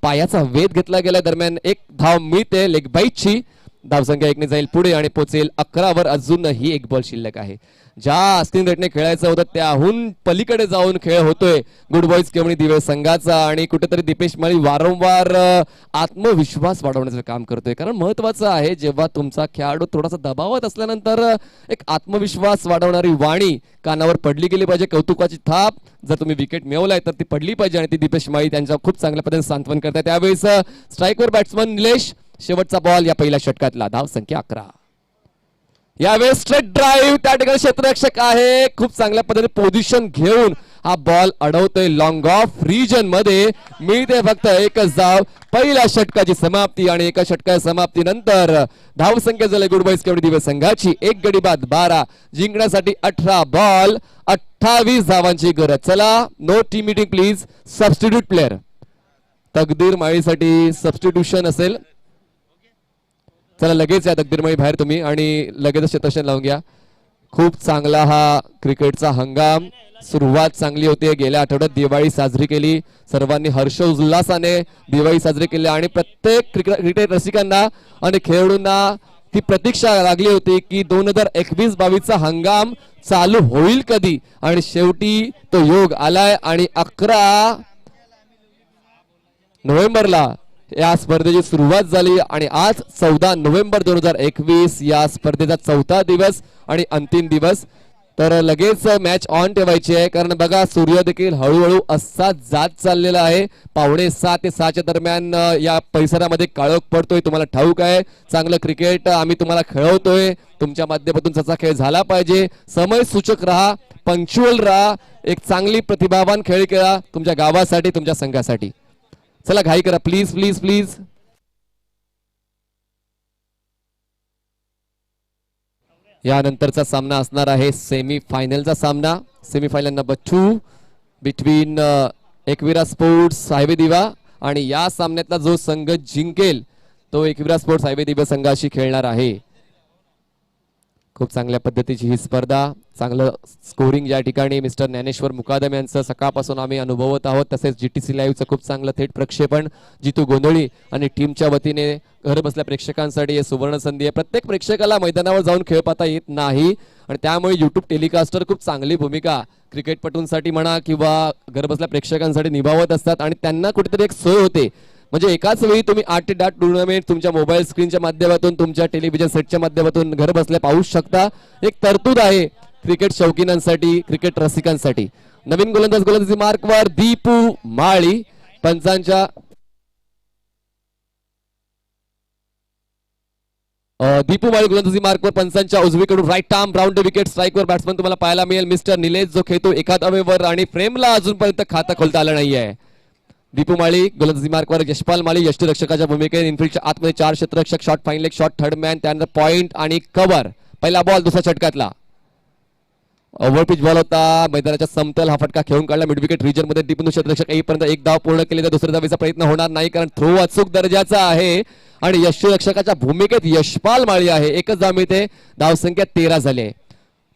पायाचा वेध घेतला गेला. दरम्यान एक धाव मिळते लेग बाईटची. धावसंख्या 1 ने जाईल पुढे आणि पोचेल 11 वर. अजूनही एक बॉल शिल्लक आहे. ज्या स्क्रीन रेटने खेळायचं होतं त्याहून पलीकडे जाऊन खेळ होतोय गुड बॉईज केवणी दिवे संघाचा. आणि कुठेतरी दीपेश माळी वारंवार आत्मविश्वास वाढवण्याचं काम करतोय. कारण महत्वाचं आहे जेव्हा तुमचा खेळाडू थोडासा दबावात असल्यानंतर एक आत्मविश्वास वाढवणारी वाणी कानावर पडली गेली पाहिजे. कौतुकाची थाप जर तुम्ही विकेट मिळवलाय तर ती पडली पाहिजे आणि ती दीपेश माळी त्यांच्या खूप चांगल्या पद्धतीने सांत्वन करताय. त्यावेळेस स्ट्राईकवर बॅट्समन निलेश. शेवटचा बॉल या पहिल्या षटकातला. धाव संख्या 11. यावेळेस स्ट्रेट ड्राईव्ह त्या ठिकाणी क्षेत्ररक्षक आहे. खूप चांगल्या पद्धतीने पोझिशन घेऊन हा बॉल अडवतोय लॉंग ऑफ रिजन मध्ये. मिळते फक्त एकच धाव. पहिल्या षटकाची समाप्ती आणि एका षटकाच्या समाप्तीनंतर धावसंख्या झाली गुड बॉईज केवडी दिवे संघाची 1 गडी बाद 12. जिंकण्यासाठी 18 बॉल 28 धावांची गरज. चला no team meeting please. Substitute player Takdir माळीसाठी सबस्टिट्यूशन असेल. चला लगेच या तकदीरमाळी बाहेर तुम्ही आणि लगेच क्षेत्ररक्षण लावून घ्या. खूप चांगला हा क्रिकेटचा हंगाम. सुरुवात चांगली होती. गेल्या आठवड्यात दिवाळी साजरी केली. सर्वांनी हर्ष उल्हासाने दिवाळी साजरी केली आणि प्रत्येक क्रिकेट रसिकांना आणि खेळाडूंना ती प्रतीक्षा लागली होती की 2021-22 चा हंगाम चालू होईल कधी. आणि शेवटी तो योग आलाय आणि 11 नोव्हेंबरला या स्पर्धेची सुरुवात झाली आणि आज 14 नोव्हेंबर 2021 या स्पर्धेचा चौथा दिवस आणि अंतिम दिवस. तर लगेच मॅच ऑन ठेवायची आहे कारण बघा सूर्य देखील हळूहळू असा जात चाललेला आहे. 5:45 ते 6 दरम्यान या परिसरामध्ये काळोख पडतोय. तुम्हाला ठाऊक आहे चांगलं क्रिकेट आम्ही तुम्हाला खेळवतोय. तुमच्या माध्यमातून त्याचा खेळ झाला पाहिजे. समय सूचक राहा. पंक्च्युअल राहा. एक चांगली प्रतिभावान खेळ खेळा तुमच्या गावासाठी तुमच्या संघासाठी. चला घाई करा प्लीज प्लीज प्लीज. यानंतरचा सामना असणार आहे सेमी फायनलचा सामना. Semi final number 2 between Ekvira sports highway दिवा आणि या सामन्यातला जो संघ जिंकेल तो एकविरा स्पोर्ट्स हायवे दिवा संघाशी खेळणार आहे. खूप चांगल्या पद्धतीची ही स्पर्धा. चांगलं स्कोरिंग या ठिकाणी मिस्टर ज्ञानेश्वर मुकादम यांचं सकाळपासून आम्ही अनुभवत आहोत. तसेच GTC लाईव्हचं खूप चांगलं थेट प्रक्षेपण जितू गोंधळी आणि टीमच्या वतीने घर बसल्या प्रेक्षकांसाठी हे सुवर्ण संधी आहे. प्रत्येक प्रेक्षकाला मैदानावर जाऊन खेळ पाहता येत नाही आणि त्यामुळे YouTube टेलिकास्टर खूप चांगली भूमिका क्रिकेटपटूंसाठी म्हणा किंवा घर बसल्या प्रेक्षकांसाठी निभावत असतात आणि त्यांना कुठेतरी एक सोय होते. म्हणजे एकाच वेळी तुम्ही 8 ते 10 टुर्नामेंट तुमच्या मोबाईल स्क्रीनच्या माध्यमातून तुमच्या टेलिव्हिजन सेटच्या माध्यमातून घर बसल्या पाहू शकता. एक तरतूद आहे क्रिकेट शौकीनांसाठी क्रिकेट रसिकांसाठी. नवीन गोलंदाजी मार्कवर दीपू माळी. पंचांच्या दीपू माळी गोलंदाजी मार्कवर. पंचांच्या उजवीकडून राईट आर्म राऊंड विकेट. स्ट्राईकवर बॅट्समन तुम्हाला पाहायला मिळेल मिस्टर निलेश जो खेळतो एकादवेवर आणि फ्रेमला अजूनपर्यंत खाता खोलता आलं नाहीये. दीपू माळी गोलंदाजी मार्कवर. यशपाल माळी यष्टीरक्षकाच्या भूमिकेत. इनफिल्डच्या आतमध्ये 4 क्षेत्ररक्षक. Shot fine leg shot third man. त्यानंतर पॉइंट आणि कव्हर. पहिला बॉल दुसऱ्या षटकातला ओव्हरपिच बॉल होता. मैदानाच्या समतल हा फटका खेळून काढला मिड विकेट रिजन मध्ये. दीपू क्षेत्ररक्षक येईपर्यंत एक धाव पूर्ण केली तर दुसऱ्या धावेचा प्रयत्न होणार नाही कारण थ्रो अचूक दर्जाचा आहे आणि यष्टीरक्षकाच्या भूमिकेत यशपाल माळी आहे. एकच धाव मिळते. धावसंख्या 13 झाली आहे.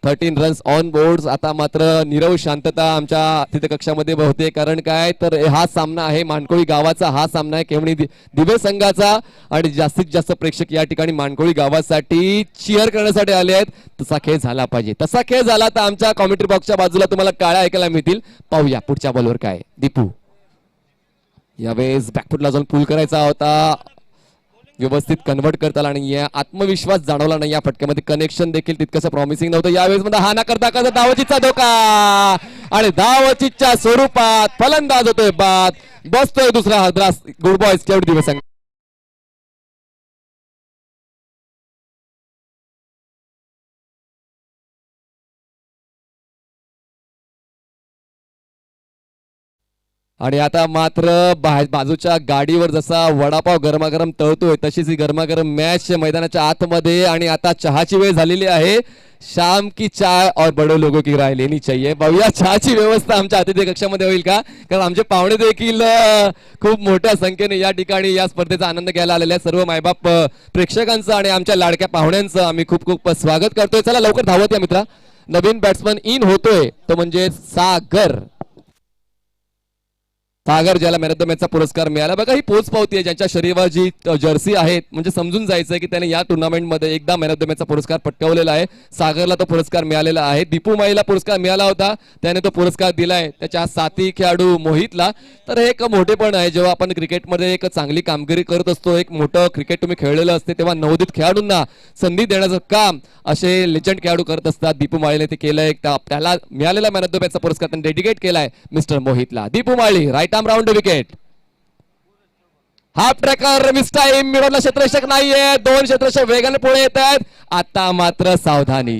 13 रन्स ऑन बोर्ड. आता मात्र नीरव शांतता आमच्या तिथे कक्षामध्ये होते कारण काय तर हा सामना आहे मानकोळी गावाचा. हा सामना आहे केवणी दिवे संघाचा आणि जास्तीत जास्त प्रेक्षक या ठिकाणी मानकोळी गावासाठी चीअर करण्यासाठी आले आहेत. तसा खेळ झाला पाहिजे. तसा खेळ झाला तर आमच्या कॉमेंट्री बॉक्सच्या बाजूला तुम्हाला टाळ्या ऐकायला मिळतील. पाहूया पुढच्या बॉलवर काय. दीपू यावेळेस बॅकफुटला जाऊन पुल करायचा होता. व्यवस्थित कन्वर्ट करता आला आणि या आत्मविश्वास जाणवला नाही. या फटक्यामध्ये कनेक्शन देखील तितकंसं प्रॉमिसिंग नव्हतं. यावेळेस मध्ये हा ना करता करता धावचीचा धोका आणि धावचीच्या स्वरूपात फलंदाज होतोय बाद. बसतोय दुसरा हद्रास गुड बॉयज केवढी दिवस. आणि आता मात्र बाजूच्या गाडीवर जसा वडापाव गरमागरम तळतोय तशीच ही गरमागरम मॅच मैदानाच्या आतमध्ये. आणि आता चहाची वेळ झालेली आहे. शाम की चाय और बड़े लोगों की राय लेनी चाहिए. बघूया चहाची व्यवस्था आमच्या अतिथी कक्षामध्ये होईल का, कारण आमचे पाहुणे देखील खूप मोठ्या संख्येने या ठिकाणी या स्पर्धेचा आनंद घ्यायला आलेले आहेत. सर्व मायबाप प्रेक्षकांचं आणि आमच्या लाडक्या पाहुण्यांचं आम्ही खूप खूप स्वागत करतोय. चला लवकर धावत या मित्रा. नवीन बॅट्समन इन होतोय तो म्हणजे सागर. सागर ज्याला मॅन ऑफ द मॅचचा पुरस्कार मिळाला. बघा ही पोच पावती आहे ज्यांच्या शरीरावर जी जर्सी आहे, म्हणजे समजून जायचं की त्याने या टुर्नामेंटमध्ये एकदा मॅन ऑफ द मॅचचा पुरस्कार पटकावलेला आहे. सागरला तो पुरस्कार मिळालेला आहे. दीपू माळीला पुरस्कार मिळाला होता, त्याने तो पुरस्कार दिलाय त्याच्या साथी खेळाडू मोहितला. तर हे एक मोठेपण आहे जेव्हा आपण क्रिकेटमध्ये एक चांगली कामगिरी करत असतो. एक मोठं क्रिकेट तुम्ही खेळलेलं असते तेव्हा नवोदित खेळाडूंना संधी देण्याचं काम असे लेजंड खेळाडू करत असतात. दीपू माळीने ते केलंय. त्याला मिळालेला मॅन ऑफ द मॅचचा पुरस्कार त्यांनी डेडिकेट केलाय मिस्टर मोहितला. Deepu Mali right arm round wicket. Half tracker miss time. मिळवला क्षेत्ररक्षक नाहीये. 2 क्षेत्ररक्षक वेगाने पुढे येत आहेत. आता मात्र सावधानी.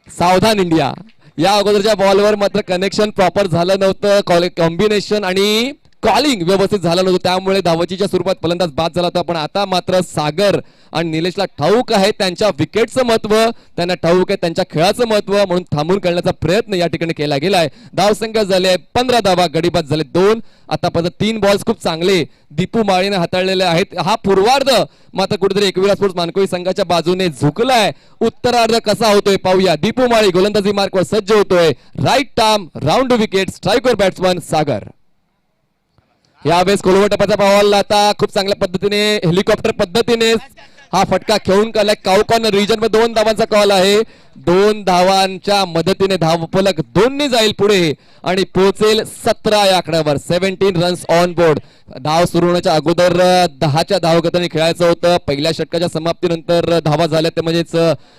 सावधान इंडिया. या अगोदरच्या बॉलवर मात्र कनेक्शन प्रॉपर झालं नव्हतं. कॉम्बिनेशन आणि कॉलिंग व्यवस्थित झालं नव्हतं, त्यामुळे धावचीच्या स्वरूपात फलंदाज बाद झाला होता. पण आता मात्र सागर आणि निलेशला ठाऊक आहे त्यांच्या विकेटचं महत्व, त्यांना ठाऊक आहे त्यांच्या खेळाचं महत्व, म्हणून थांबून खेळण्याचा प्रयत्न या ठिकाणी केला गेलाय. धावसंख्या झाले 15 धावा, गडीबाद झाले 2. आतापर्यंत 3 बॉल्स खूप चांगले दीपू माळीने हाताळलेले आहेत. हा पूर्वार्ध मात्र कुठेतरी एकविरा स्पोर्ट्स मानकोळी संघाच्या बाजूने झुकलाय. उत्तरार्ध कसा होतोय पाहूया. दीपू माळी गोलंदाजी मार्कवर सज्ज होतोय. Right arm round wicket. स्ट्राईकवर बॅट्समन सागर. यावेळेस कोलवटपाचा बॉल आता खूप चांगल्या पद्धतीने हेलिकॉप्टर पद्धतीने हा फटका खेळून काढलाय. काउकॉर्नर रिजन मध्ये 2 धावांचा कॉल आहे. 2 धावांच्या मदतीने धावफलक 2 जाईल पुढे आणि पोहोचेल 17 या आकड्यावर. 17 रन्स ऑन बोर्ड. धाव सुरू होण्याच्या अगोदर 10च्या धावगतीने खेळायचं होतं. पहिल्या षटकाच्या समाप्तीनंतर धावा झाल्या ते म्हणजेच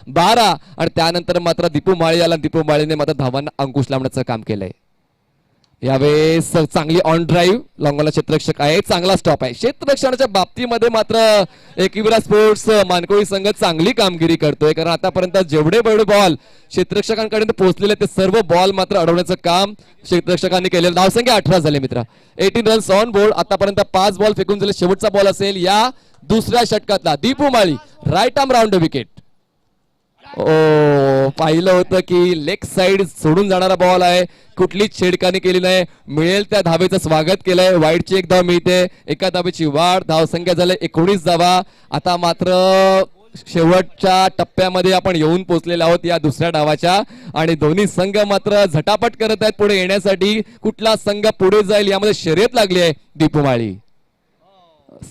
12 आणि त्यानंतर मात्र दीपू माळी आला. दीपू माळीने मात्र धावांना अंकुश लावण्याचं काम केलंय. यावेळेस चांगली ऑन ड्राईव्ह. लॉंगॉनला क्षेत्ररक्षक आहे. चांगला स्टॉप आहे. क्षेत्ररक्षणाच्या बाबतीमध्ये मात्र एकविरा स्पोर्ट्स मानकोळी संघ चांगली कामगिरी करतोय, कारण आतापर्यंत जेवढे बॉल क्षेत्ररक्षकांकडे पोहोचलेले ते सर्व बॉल मात्र अडवण्याचं काम क्षेत्ररक्षकांनी केलेलं. धावसंख्या 18 झाले मित्रा. 18 रन्स ऑन बोर्ड. आतापर्यंत 5 बॉल फेकून झाले. शेवटचा बॉल असेल या दुसऱ्या षटकातला. Deepu Mali right arm round wicket. पाहिलं होतं की लेग साइड सोडून जाणारा बॉल आहे. कुठलीच छेडखानी केली नाही. मिळेल त्या धावेचं स्वागत केलंय. वाईडची 1 धाव मिळते. एका धावेची वाढ. धावसंख्या झाली 19 धावा. आता मात्र शेवटच्या टप्प्यामध्ये आपण येऊन पोहोचलेलो आहोत या दुसऱ्या डावाच्या आणि दोन्ही संघ मात्र झटापट करत आहेत पुढे येण्यासाठी. कुठला संघ पुढे जाईल यामध्ये शर्यत लागली आहे. दीपू माळी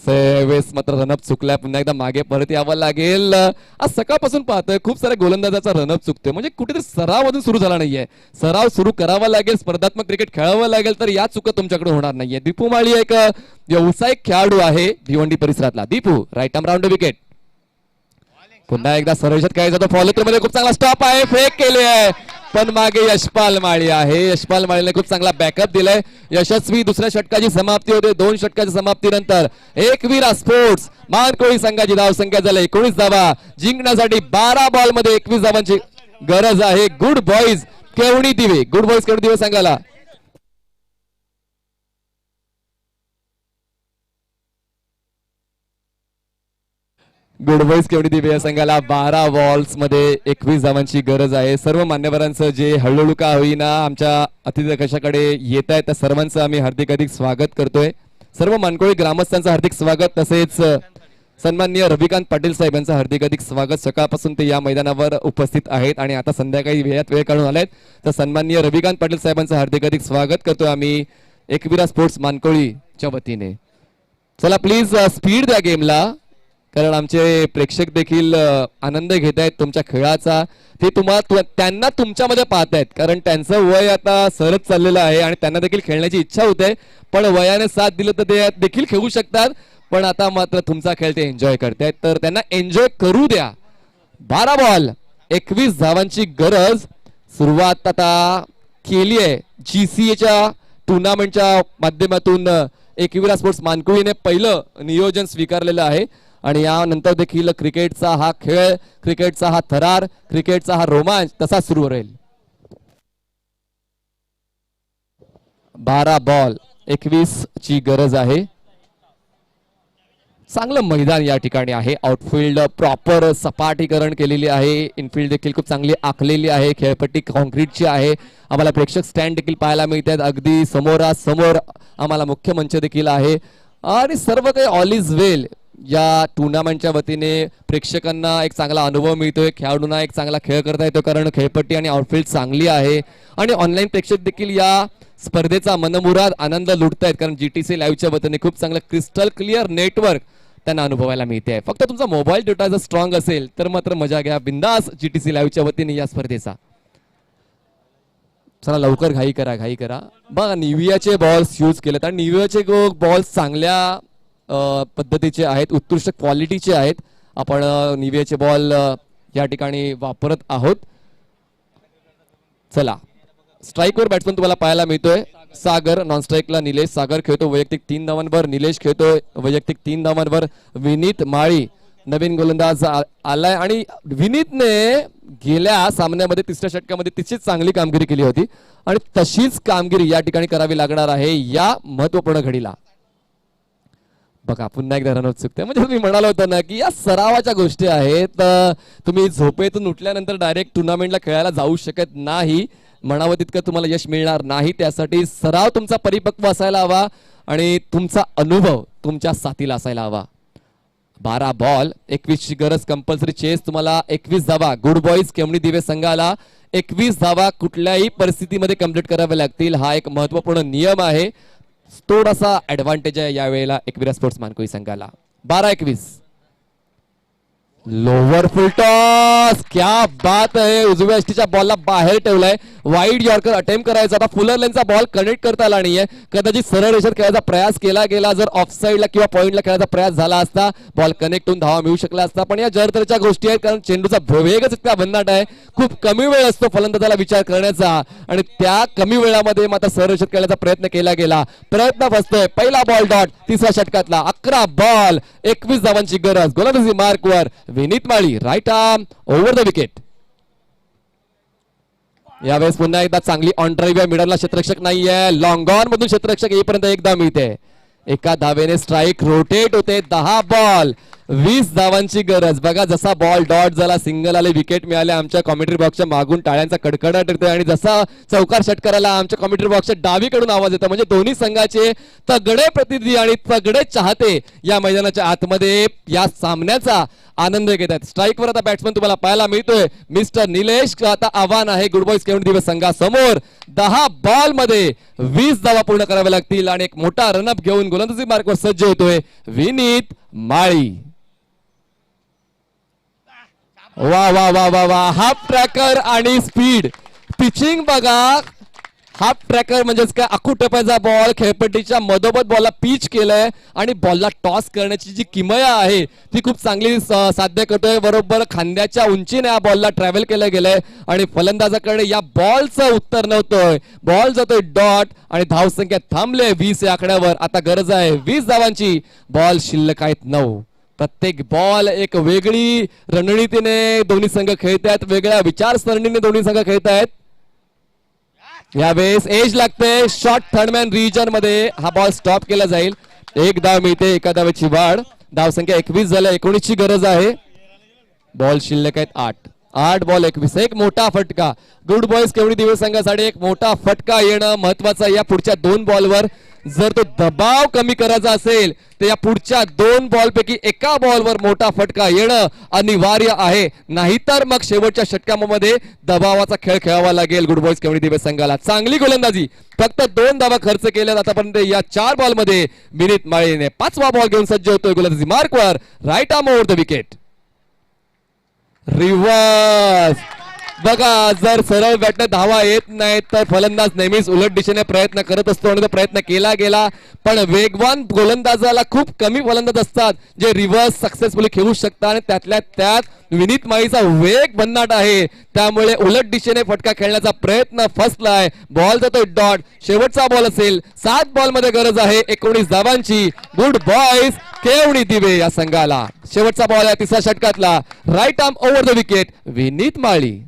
वेळेस मात्र रनअप चुकलाय. पुन्हा एकदा मागे परत यावं लागेल. आज सकाळपासून पाहतोय खूप साऱ्या गोलंदाजाचा रनअप चुकतोय, म्हणजे कुठेतरी सराव अजून सुरू झाला नाहीये. सराव सुरू करावा लागेल. स्पर्धात्मक क्रिकेट खेळावं लागेल तर या चुका तुमच्याकडे होणार नाहीये. दीपू माळी एक व्यावसायिक खेळाडू आहे भिवंडी परिसरातला. Deepu right arm round wicket. पुन्हा एकदा सर्वेक्षण करायचा तो फॉलो मध्ये खूप चांगला स्टॉप आहे. फेक केले आहे पण मागे यशपाल माळी आहे. यशपाल माळीने खूप चांगला बॅकअप दिलाय. यशस्वी दुसऱ्या षटकाची समाप्ती होते. 2 षटकाच्या समाप्तीनंतर एकविरा स्पोर्ट्स मानकोळी संघाची धावसंख्या झाली 19 धावा. जिंकण्यासाठी 12 बॉल मध्ये 21 धावांची गरज आहे. गुड बॉईज केवणी दिवे. गुड बॉईज केवणी दिवे सांगायला गुड बॉईज केवढी दिवे या संघाला 12 बॉल्स मध्ये 21 धावांची गरज आहे. सर्व मान्यवरांचं जे हळूहळू का होईना आमच्या अतिथी कशाकडे येत आहे त्या सर्वांचं आम्ही हार्दिक स्वागत करतोय. सर्व मानकोळी ग्रामस्थांचं हार्दिक स्वागत. तसेच सन्माननीय रविकांत पाटील साहेब यांचं हार्दिक स्वागत. सकाळपासून ते या मैदानावर उपस्थित आहेत आणि आता संध्याकाळी वेळ काढून आलेत. तर सन्माननीय रविकांत पाटील साहेबांचं हार्दिक स्वागत करतोय आम्ही एकविरा स्पोर्ट्स मानकोळीच्या वतीने. चला प्लीज स्पीड द्या गेमला, कारण आमचे प्रेक्षक देखील आनंद घेत आहेत तुमच्या खेळाचा. ते त्यांना तुमच्यामध्ये पाहतायत, कारण त्यांचं वय आता सरच चाललेलं आहे आणि त्यांना देखील खेळण्याची इच्छा होते. पण वयाने साथ दिलं तर ते देखील खेळू शकतात. पण आता मात्र तुमचा खेळ ते एन्जॉय करतायत तर त्यांना एन्जॉय करू द्या. 12 बॉल 21 धावांची गरज. सुरुवात आता केली आहे GCAच्या टुर्नामेंटच्या माध्यमातून. एकविरा स्पोर्ट्स मानकुळीने पहिलं नियोजन स्वीकारलेलं आहे आणि यानंतर देखील क्रिकेटचा हा खेळ, क्रिकेटचा हा थरार, क्रिकेटचा हा रोमांच तसा सुरू राहील. 12 बॉल 21 ची गरज आहे. चांगलं मैदान या ठिकाणी आहे. आउटफील्ड प्रॉपर सपाटीकरण केलेली आहे. इनफिल्ड देखील खूप चांगली आखलेली आहे. खेळपट्टी कॉन्क्रीटची आहे. आम्हाला प्रेक्षक स्टँड देखील पाहायला मिळतात. अगदी समोरासमोर आम्हाला मुख्य मंच देखील आहे आणि सर्व काही ऑल इज वेल. या टुर्नामेंटच्या वतीने प्रेक्षकांना एक चांगला अनुभव मिळतोय. खेळाडूंना एक चांगला खेळ करता येतो कारण खेळपट्टी आणि आउटफील्ड चांगली आहे आणि ऑनलाईन प्रेक्षक देखील या स्पर्धेचा मनमुराद आनंद लुटतायत कारण GTC लाईव्हच्या वतीने खूप चांगलं क्रिस्टल क्लिअर नेटवर्क त्यांना अनुभवायला मिळते. फक्त तुमचा मोबाईल डेटा जर स्ट्रॉंग असेल तर मात्र मजा घ्या बिंदास GTC लाईव्हच्या वतीने या स्पर्धेचा. चला लवकर घाई करा. बघा निवियाचे बॉल्स यूज केलेत आणि निवियाचे बॉल्स चांगल्या पद्धतीचे आहेत. उत्कृष्ट क्वालिटीचे आहेत. आपण निवियाचे बॉल या ठिकाणी वापरत आहोत. चला स्ट्राईकवर बॅट्समन तुम्हाला पाहायला मिळतोय. सागर नॉन स्ट्राईकला निलेश. सागर खेळतो वैयक्तिक 3 धावांवर. निलेश खेळतोय वैयक्तिक 3 धावांवर. विनीत माळी नवीन गोलंदाज आलाय आणि विनीतने गेल्या सामन्यामध्ये तिसऱ्या षटकामध्ये तिचीच चांगली कामगिरी केली होती आणि तशीच कामगिरी या ठिकाणी करावी लागणार आहे या महत्वपूर्ण घडीला. बघा पुन्हा एकदा रन चुकते. म्हणजे तुम्ही म्हणाला होता ना की या सरावाच्या गोष्टी आहेत. तुम्ही झोपेतून उठल्यानंतर डायरेक्ट टुर्नामेंटला खेळायला जाऊ शकत नाही. म्हणावं तितकं तुम्हाला यश मिळणार नाही. त्यासाठी सराव तुमचा परिपक्व असायला हवा आणि तुमचा अनुभव तुमच्या साथीला असायला हवा. 12 बॉल 21 ची गरज. कंपल्सरी चेस तुम्हाला 21 धावा. गुड बॉईज केवणी दिवे संघाला 21 धावा कुठल्याही परिस्थितीमध्ये कंप्लीट कराव्या लागतील. हा एक महत्वपूर्ण नियम आहे. थोडासा ऍडव्हान्टेज आहे यावेळेला एकविरा स्पोर्ट्स मानकोई संघाला. 12-21 लोअर फुल टॉस. क्या बात आहे. उजव्या यष्टीच्या बॉलला बाहेर ठेवलाय. वाईड यॉर्कर अटेम्प्ट करायचा. आता फुलर लेनचा बॉल कनेक्ट करता आला नाहीये. कदाचित सरळ रेषेत खेळायचा प्रयास केला गेला. जर ऑफ साईडला किंवा पॉइंटला खेळायचा प्रयास झाला असता बॉल कनेक्ट होऊन धावा मिळू शकला असता. पण या जरतरच्या गोष्टी आहेत कारण चेंडूचा वेगच इतका भन्नाट आहे. खूप कमी वेळ असतो फलंदाजाला विचार करण्याचा आणि त्या कमी वेळामध्ये मात्र सरळ रेषेत खेळण्याचा प्रयत्न केला गेला. प्रयत्न फसतोय. पहिला बॉल डॉट तिसऱ्या षटकातला. 11 बॉल 21 धावांची गरज. गोलंदाजी मार्कवर Vineet Mali. Right arm over the wicket. यावेळेस पुन्हा एकदा चांगली ऑन ड्राईव्ह. मिडलला क्षेत्ररक्षक नाहीये. लॉंग ऑन मधून क्षेत्ररक्षक येईपर्यंत एकदा मिळते. एका धावेने स्ट्राईक रोटेट होते. 10 बॉल 20 धावांची गरज. बघा जसा बॉल डॉट झाला सिंगल आले विकेट मिळाले आमच्या कॉमेंट्री बॉक्सच्या मागून टाळ्यांचा कडकडाट येतोय आणि जसा चौकार षटकाराला आमच्या कॉमेंट्री बॉक्सच्या डावीकडून आवाज येतो. म्हणजे दोन्ही संघाचे तगडे प्रतिनिधी आणि तगडे चाहते या मैदानाच्या आतमध्ये या सामन्याचा आनंद घेत आहेत. स्ट्राईकवर आता बॅट्समन तुम्हाला पाहायला मिळतोय मिस्टर निलेश. आता आव्हान आहे गुड बॉईज केवणी दिवस संघासमोर. 10 बॉल मध्ये 20 धावा पूर्ण कराव्या लागतील आणि एक मोठा रनअप घेऊन गोलंदाजी मार्कवर सज्ज होतोय विनीत माळी. वा वा वा वा वा. हाफ ट्रॅकर आणि स्पीड पिचिंग बघा. हाफ ट्रॅकर म्हणजेच काय आखूटप्याचा बॉल खेळपट्टीच्या मधोमध बॉलला पिच केलंय आणि बॉलला टॉस करण्याची जी किमया आहे ती खूप चांगली साध्य करतोय. बरोबर खांद्याच्या उंचीने या बॉलला ट्रॅव्हल केलं गेलंय आणि फलंदाजाकडे या बॉलचं उत्तर नव्हतंय. बॉल जातोय डॉट आणि धावसंख्या थांबले 20 या आकड्यावर. आता गरज आहे 20 धावांची. बॉल शिल्लक आहेत 9. प्रत्येक बॉल एक वेगळी रणनीतीने दोन्ही संघ खेळतायत. वेगळ्या विचारसरणीने दोन्ही संघ खेळतायत. यावेळेस एज लागते. शॉर्ट थर्डमॅन रिजन मध्ये हा बॉल स्टॉप केला जाईल. एक धाव मिळते. एका धावेची वाढ. धावसंख्या 21 झाल्या. 19 ची गरज आहे. बॉल शिल्लक आहेत 8 बॉल 21. एक मोठा फटका. गुड बॉईज केवढी दिवस संघासाठी एक मोठा फटका येणं महत्वाचं. या पुढच्या 2 बॉलवर जर तो दबाव कमी करायचा असेल तर या पुढच्या 2 बॉल पैकी एका बॉलवर मोठा फटका येणं अनिवार्य आहे. नाहीतर मग शेवटच्या षटकामध्ये दबावाचा खेळ खेळावा लागेल गुड बॉईज केवढी दिवस संघाला. चांगली गोलंदाजी. फक्त 2 धावा खर्च केल्यात आतापर्यंत या 4 बॉल मध्ये. विनीत माळीने 5वा बॉल घेऊन सज्ज होतोय गोलंदाजी मार्कवर. Right arm over the wicket. Reverse. बघा जर सरळ बॅटने धावा येत नाही तर फलंदाज नेहमीच उलट दिशेने प्रयत्न करत असतो आणि तो प्रयत्न केला गेला. पण वेगवान गोलंदाजाला खूप कमी फलंदाज असतात जे रिव्हर्स सक्सेसफुली खेळू शकतात आणि त्यातल्या त्यात विनीत माळीचा वेग भन्नाट आहे. त्यामुळे उलट दिशेने फटका खेळण्याचा प्रयत्न फसलाय. बॉल जातोय डॉट. शेवटचा बॉल असेल. 7 बॉल मध्ये गरज आहे 19 धावांची. गुड बॉईज केवणी दिवे या संघाला. शेवटचा बॉल आहे तिसऱ्या षटकातला. Right arm over the wicket Vineet Mali.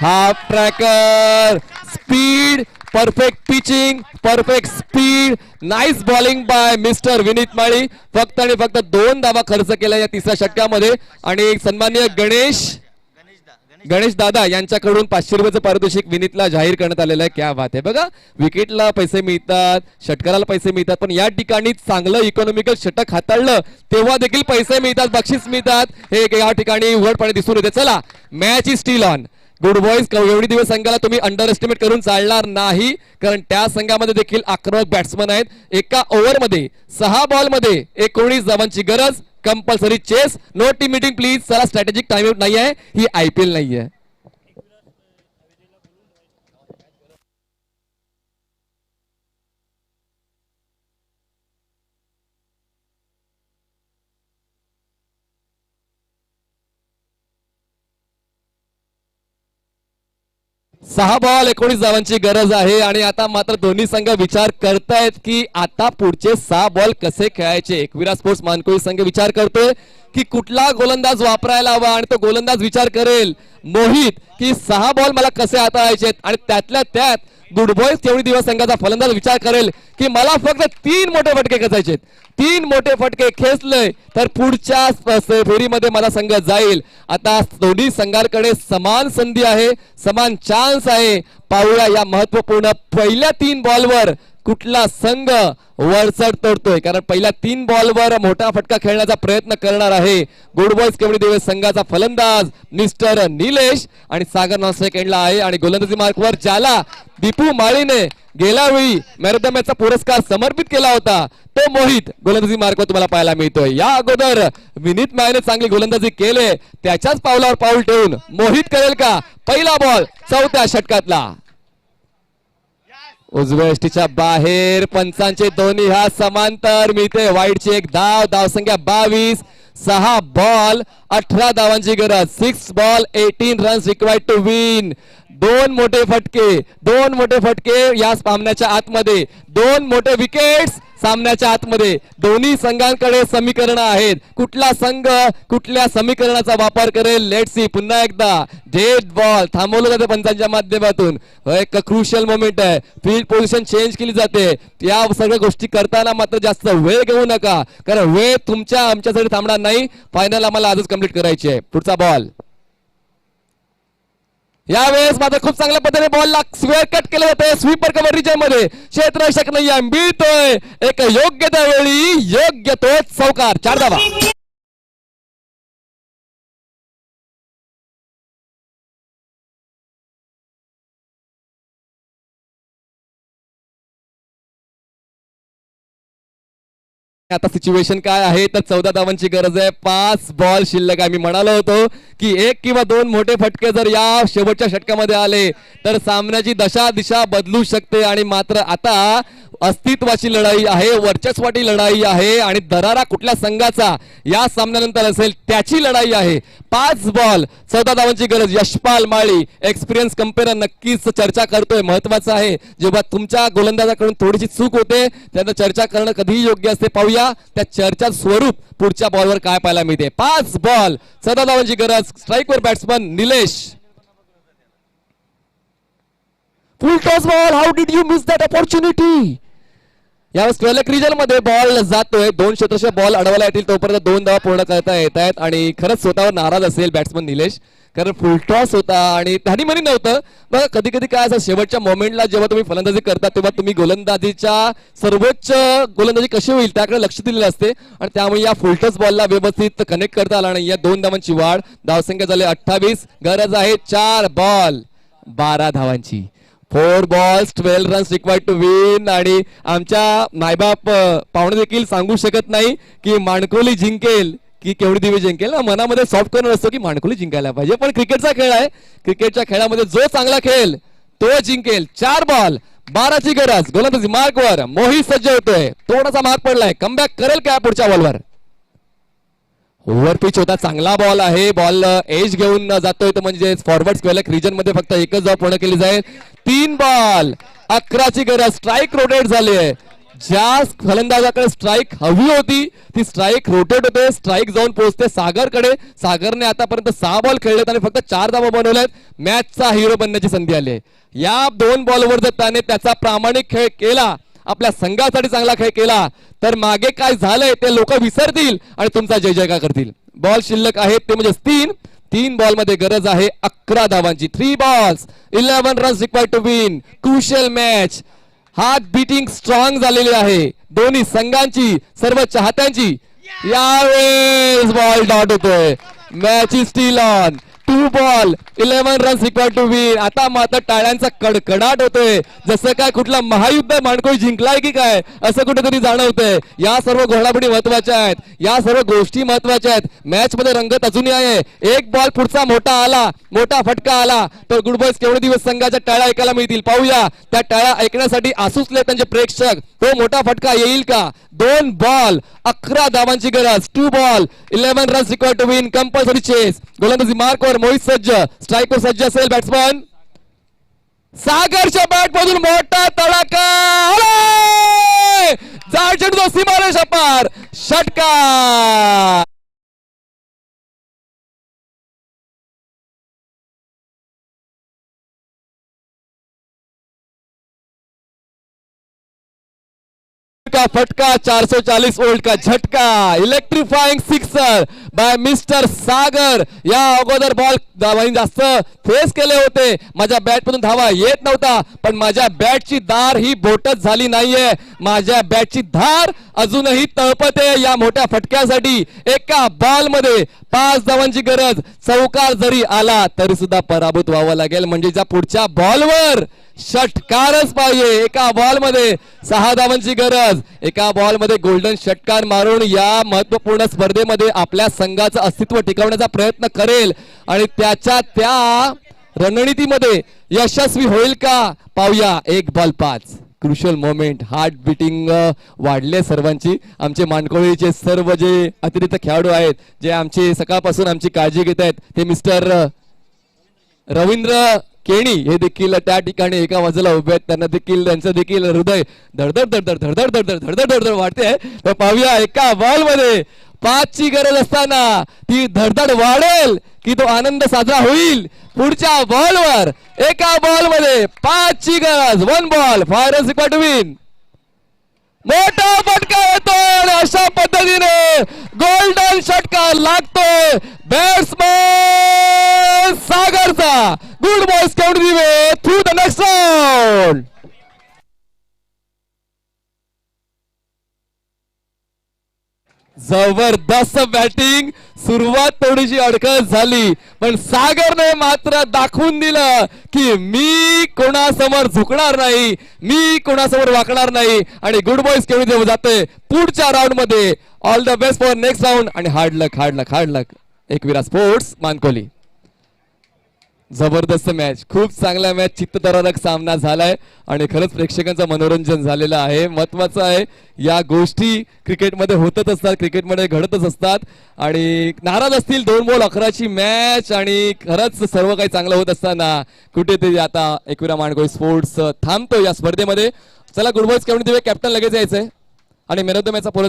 Half tracker, speed, perfect pitching, perfect speed, nice bowling by mister Vineet Mali. फक्त आणि फक्त 2 धावा खर्च केल्या या तिसऱ्या षटकामध्ये. आणि सन्माननीय गणेश दादा यांच्याकडून 500 रुपयाचं पारितोषिक विनीतला जाहीर करण्यात आलेलं आहे. क्या बात आहे. बघा, विकेटला पैसे मिळतात, षटकाराला पैसे मिळतात, पण या ठिकाणी चांगलं इकॉनॉमिकल षटक हाताळलं तेव्हा देखील पैसे मिळतात, बक्षीस मिळतात. हे या ठिकाणी उघडपणे दिसून येते. चला, match is still on. Good boys एवढी दिवस संघाला तुम्ही अंडर एस्टिमेट करून चालणार नाही, कारण त्या संघामध्ये देखील आक्रमक बॅट्समन आहेत. एका ओव्हरमध्ये 6 बॉलमध्ये 19 धावांची गरज. Compulsory chase, no team meeting please. चला, स्ट्रॅटेजिक टाइम आउट नाही आहे, ही IPL नाही आहे. सहा बॉल 19 धावांची गरज आहे. आणि आता मात्र दोन्ही संघ विचार करतायत की आता पुढचे 6 बॉल कसे खेळायचे. एकविरा स्पोर्ट्स मानकोळी संघ विचार करतोय की कुठला गोलंदाज वापरायला हवा, आणि तो गोलंदाज विचार करेल मोहित की 6 बॉल मला कसे हाताळायचे. आणि त्यातल्या त्यात गुड बॉईज तेवढी दिवस संघाचा फलंदाज विचार करेल की मला फक्त 3 मोठे फटके खेचायचे. 3 मोठे फटके खेचले तर पुढच्या फेरीमध्ये मला संघ जाईल. आता दोन्ही संघांकडे समान संधी आहे, समान चान्स आहे. पाहूया या महत्वपूर्ण पहिल्या 3 बॉलवर कुठला संघ वरचढ तोडतोय, कारण पहिल्या 3 बॉलवर मोठा फटका खेळण्याचा प्रयत्न करणार आहे गुड बॉईज केवढी दिवस संघाचा फलंदाज मिस्टर निलेश. आणि सागर नॉनस्ट्राइक एंडला आहे. आणि गोलंदाजी मार्कवर ज्याला दीपू माळीने गेल्या वेळी मॅन ऑफ द मॅचचा पुरस्कार समर्पित केला होता तो मोहित गोलंदाजी मार्कवर तुम्हाला पाहायला मिळतोय. या अगोदर विनीत माळीने चांगली गोलंदाजी केले, त्याच्याच पावलावर पाऊल ठेवून मोहित करेल का पहिला बॉल 4थ्या षटकातला. उजव्या यष्टीच्या बाहेर, पंचांचे दोन्ही हात समांतर, मिळते वाईडची एक धाव. धावसंख्या 22. 6 बॉल 18 धावांची गरज. 6 ball 18 runs required to win. 2 मोठे फटके या सामन्याच्या आतमध्ये, 2 मोठे विकेट्स सामन्याच्या आतमध्ये. दोन्ही संघांकडे समीकरण आहेत. कुठला संघ कुठल्या समीकरणाचा वापर करेल, लेट सी. पुन्हा एकदा डेड बॉल थांबवलं जाते पंचांच्या माध्यमातून. एक क्रुशियल मोमेंट आहे, फील्ड पोझिशन चेंज केली जाते. या सगळ्या गोष्टी करताना मात्र जास्त वेळ घेऊ नका, कारण वेळ तुमच्या आमच्यासाठी थांबणार नाही. फायनल आम्हाला आजच कंप्लीट करायची आहे. पुढचा बॉल यावेळेस मात्र खूप चांगल्या पद्धतीने बॉलला स्क्वेअर कट केलं जाते. स्वीपर कव्हर रिजन मध्ये क्षेत्ररक्षक नाही मिळतोय एक योग्य त्या वेळी योग्य तो चौकार. 4 धावा. आता सिच्युएशन काय आहे तर 14 धावांची गरज आहे. 5 बॉल शिल्लक आहे. मी म्हणालो होतो की 1 किंवा 2 मोठे फटके जर या शेवटच्या षटकामध्ये आले तर सामन्याची दिशा बदलू शकते. आणि मात्र आता अस्तित्वाची लढाई आहे, वर्चस्वाची लढाई आहे, आणि दरारा कुठल्या संघाचा या सामन्यानंतर असेल त्याची लढाई आहे. 5 बॉल 14 धावांची गरज. यशपाल माळी एक्सपिरियन्स कंपेअर नक्कीच चर्चा करतोय. महत्वाचं आहे जेव्हा तुमच्या गोलंदाजाकडून थोडीशी चूक होते त्यांना चर्चा करणं कधीही योग्य असते. पाहूया त्या चर्चा स्वरूप पुढच्या बॉलवर काय पाहायला मिळते. 5 बॉल 14 धावांची गरज. स्ट्राईकवर batsman Nilesh. Full toss ball. How did you miss that opportunity. यावेळेस स्क्वेअर रिजन मध्ये बॉल जातोय. 2 क्षेत्ररक्षक बॉल अडवायला येतील तोपर्यंत 2 धावा पूर्ण करता येत आहेत. आणि खरंच स्वतःवर नाराज असेल बॅट्समन निलेश, कारण फुल टॉस होता आणि त्यानी म्हणी नव्हतं. बघा कधी कधी काय असं शेवटच्या मोमेंटला जेव्हा तुम्ही फलंदाजी करता तेव्हा तुम्ही गोलंदाजीच्या सर्वोच्च गोलंदाजी कशी होईल त्याकडे लक्ष दिलेलं असते, आणि त्यामुळे या फुल टॉस बॉलला व्यवस्थित कनेक्ट करता आला नाही. या 2 धावांची वाढ. धावसंख्या झाली 28. गरज आहे 4 बॉल 12 धावांची. 4 balls 12 runs required to win. आणि आमच्या मायबाप पाहुणे देखील सांगू शकत नाही की माणकोली जिंकेल की केवढी दिवे जिंकेल. मनामध्ये सॉफ्ट कॉर्नर असतो की माणकोली जिंकायला पाहिजे, पण क्रिकेटचा खेळ आहे. क्रिकेटच्या खेळामध्ये जो चांगला खेळ तो जिंकेल. 4 बॉल 12ची गरज. गोलंदाजी मार्कवर मोहित सज्ज होतोय. थोडासा मार्क पडलाय, कमबॅक करेल काय पुढच्या बॉलवर. ओव्हर पिच होता, चांगला बॉल आहे. बॉल एज घेऊन जातोय तो म्हणजे फॉरवर्ड स्क्वेअर रिजन मध्ये फक्त एकच धाव पूर्ण केली जाईल. 3 बॉल 11ची गरज. स्ट्राईक रोटेट झाली आहे. ज्या फलंदाजाकडे स्ट्राईक हवी होती ती स्ट्राईक रोटेट होते, स्ट्राईक जाऊन पोहोचते सागरकडे. सागरने आतापर्यंत 6 बॉल खेळलेत आणि फक्त 4 धावा बनवल्यात. मॅचचा हिरो बनण्याची संधी आली आहे. या 2 बॉलवर जर त्याने त्याचा प्रामाणिक खेळ केला, आपल्या संघासाठी चांगला खेळ केला, तर मागे काय झालंय ते लोक विसरतील आणि तुमचा जय जयकार करतील. बॉल शिल्लक आहेत ते म्हणजे 3 बॉल मध्ये गरज आहे 11 धावांची. 3 balls 11 runs required to win. Crucial match. Heart beating strong झालेली आहे दोन्ही संघांची, सर्व चाहत्यांची. यावेळेस बॉल डॉट होतोय. Match is still on. 2 ball 11 runs required to win. आता मात्र टाळ्यांचा कडकडाट होतोय, जसं काय कुठला महायुद्ध मांडकोळी जिंकलाय की काय असं कुठेतरी जाणवतंय. या सर्व घोडाबडी महत्वाच्या आहेत, या सर्व गोष्टी महत्वाच्या आहेत. मॅच मध्ये रंगत अजूनही आहे. 1 बॉल पुढचा मोठा आला, मोठा फटका आला तर गुड बॉयज केवढे दिवस संघाच्या टाळ्या ऐकायला मिळतील पाहूया. त्या टाळ्या ऐकण्यासाठी आसुसले त्यांचे प्रेक्षक. तो मोठा फटका येईल का? 2 ball 11 धावांची गरज. 2 ball 11 runs required to win. Compulsory chase. गोलंदाजी मार्कवर मोहित सज्ज, स्ट्राईकवर सज्ज असेल बॅट्समन. सागरच्या बॅट मधून मोठा तडाखा आलाय. जाड चेंडू सीमारेषा पार. षटकार. का फटका 440 वोल्ट का झटका. इलेक्ट्रिफाइंग सिक्सर बाय मिस्टर सागर. या अगोदर बॉल जास्त फेस केले होते, माझ्या बॅट मधून धावा येत नव्हता, पण माझ्या बॅटची धार ही बोटच झाली नाहीये. माझ्या बॅटची धार अजूनही तळपते या मोठ्या फटक्यासाठी. एका बॉल मध्ये 5 धावांची गरज. चौकार जरी आला तरी सुद्धा पराभूत व्हावं लागेल, म्हणजे ज्या पुढच्या बॉलवर षटकारच पाहिजे. एका बॉल मध्ये 6 धावांची गरज. एका बॉल मध्ये गोल्डन षटकार मारून या महत्वपूर्ण स्पर्धेमध्ये आपल्या संघाचं अस्तित्व टिकवण्याचा प्रयत्न करेल आणि त्याच्या त्या रणनीतीमध्ये यशस्वी होईल का पाहूया. 1 ball 5. Crucial moment. हार्ट बिटिंग वाढले सर्वांची. आमचे मानकोळीचे सर्व जे अतिरिक्त खेळाडू आहेत, जे आमचे सकाळपासून आमची काळजी घेत आहेत, ते मिस्टर रवींद्र केणी हे देखील त्या ठिकाणी एका बाजूला उभे आहेत. त्यांना देखील त्यांचं देखील हृदय धडधड धडधड धडधड धडधड धडधड धडधड वाढते. तर पाहूया एका बॉल मध्ये 5 ची गरज असताना ती धडधड वाढेल की तो आनंद साजरा होईल पुढच्या बॉलवर. एका बॉल मध्ये 5 ची गरज. 1 ball 5 runs required to win. मोठा फटका येतोय आणि अशा पद्धतीने गोल्डन षटकार लागतोय बॅट्समन सागरचा. गुड बॉयज केवढी दिवे थ्रू द नेक्स्ट राऊंड. जबरदस्त बॅटिंग. सुरुवात थोडीशी अडखळ झाली, पण सागरने मात्र दाखवून दिलं की मी कोणासमोर झुकणार नाही, मी कोणासमोर वाकणार नाही. आणि गुड बॉयज केवढी जाते पुढच्या राऊंड मध्ये. All the best for next round आणि हार्ड लक हार्ड लक हार्ड लक. एकविरा स्पोर्ट्स मानकोली. जबरदस्त मॅच, खूप चांगला मॅच, चित्तथरारक सामना झालाय आणि खरंच प्रेक्षकांचं मनोरंजन झालेलं आहे. महत्वाचं आहे, या गोष्टी क्रिकेटमध्ये होतच असतात, क्रिकेटमध्ये घडतच असतात. आणि नाराज असतील 2 ball 11 ची मॅच आणि खरंच सर्व काही चांगलं होत असताना कुठेतरी आता एकविरा मानकोळी स्पोर्ट्स थांबतो या स्पर्धेमध्ये. चला गुड बॉयज केवढी दिवे कॅप्टन लगेच यायचंय आणि मॅन ऑफ द मॅचचा पुरस्कार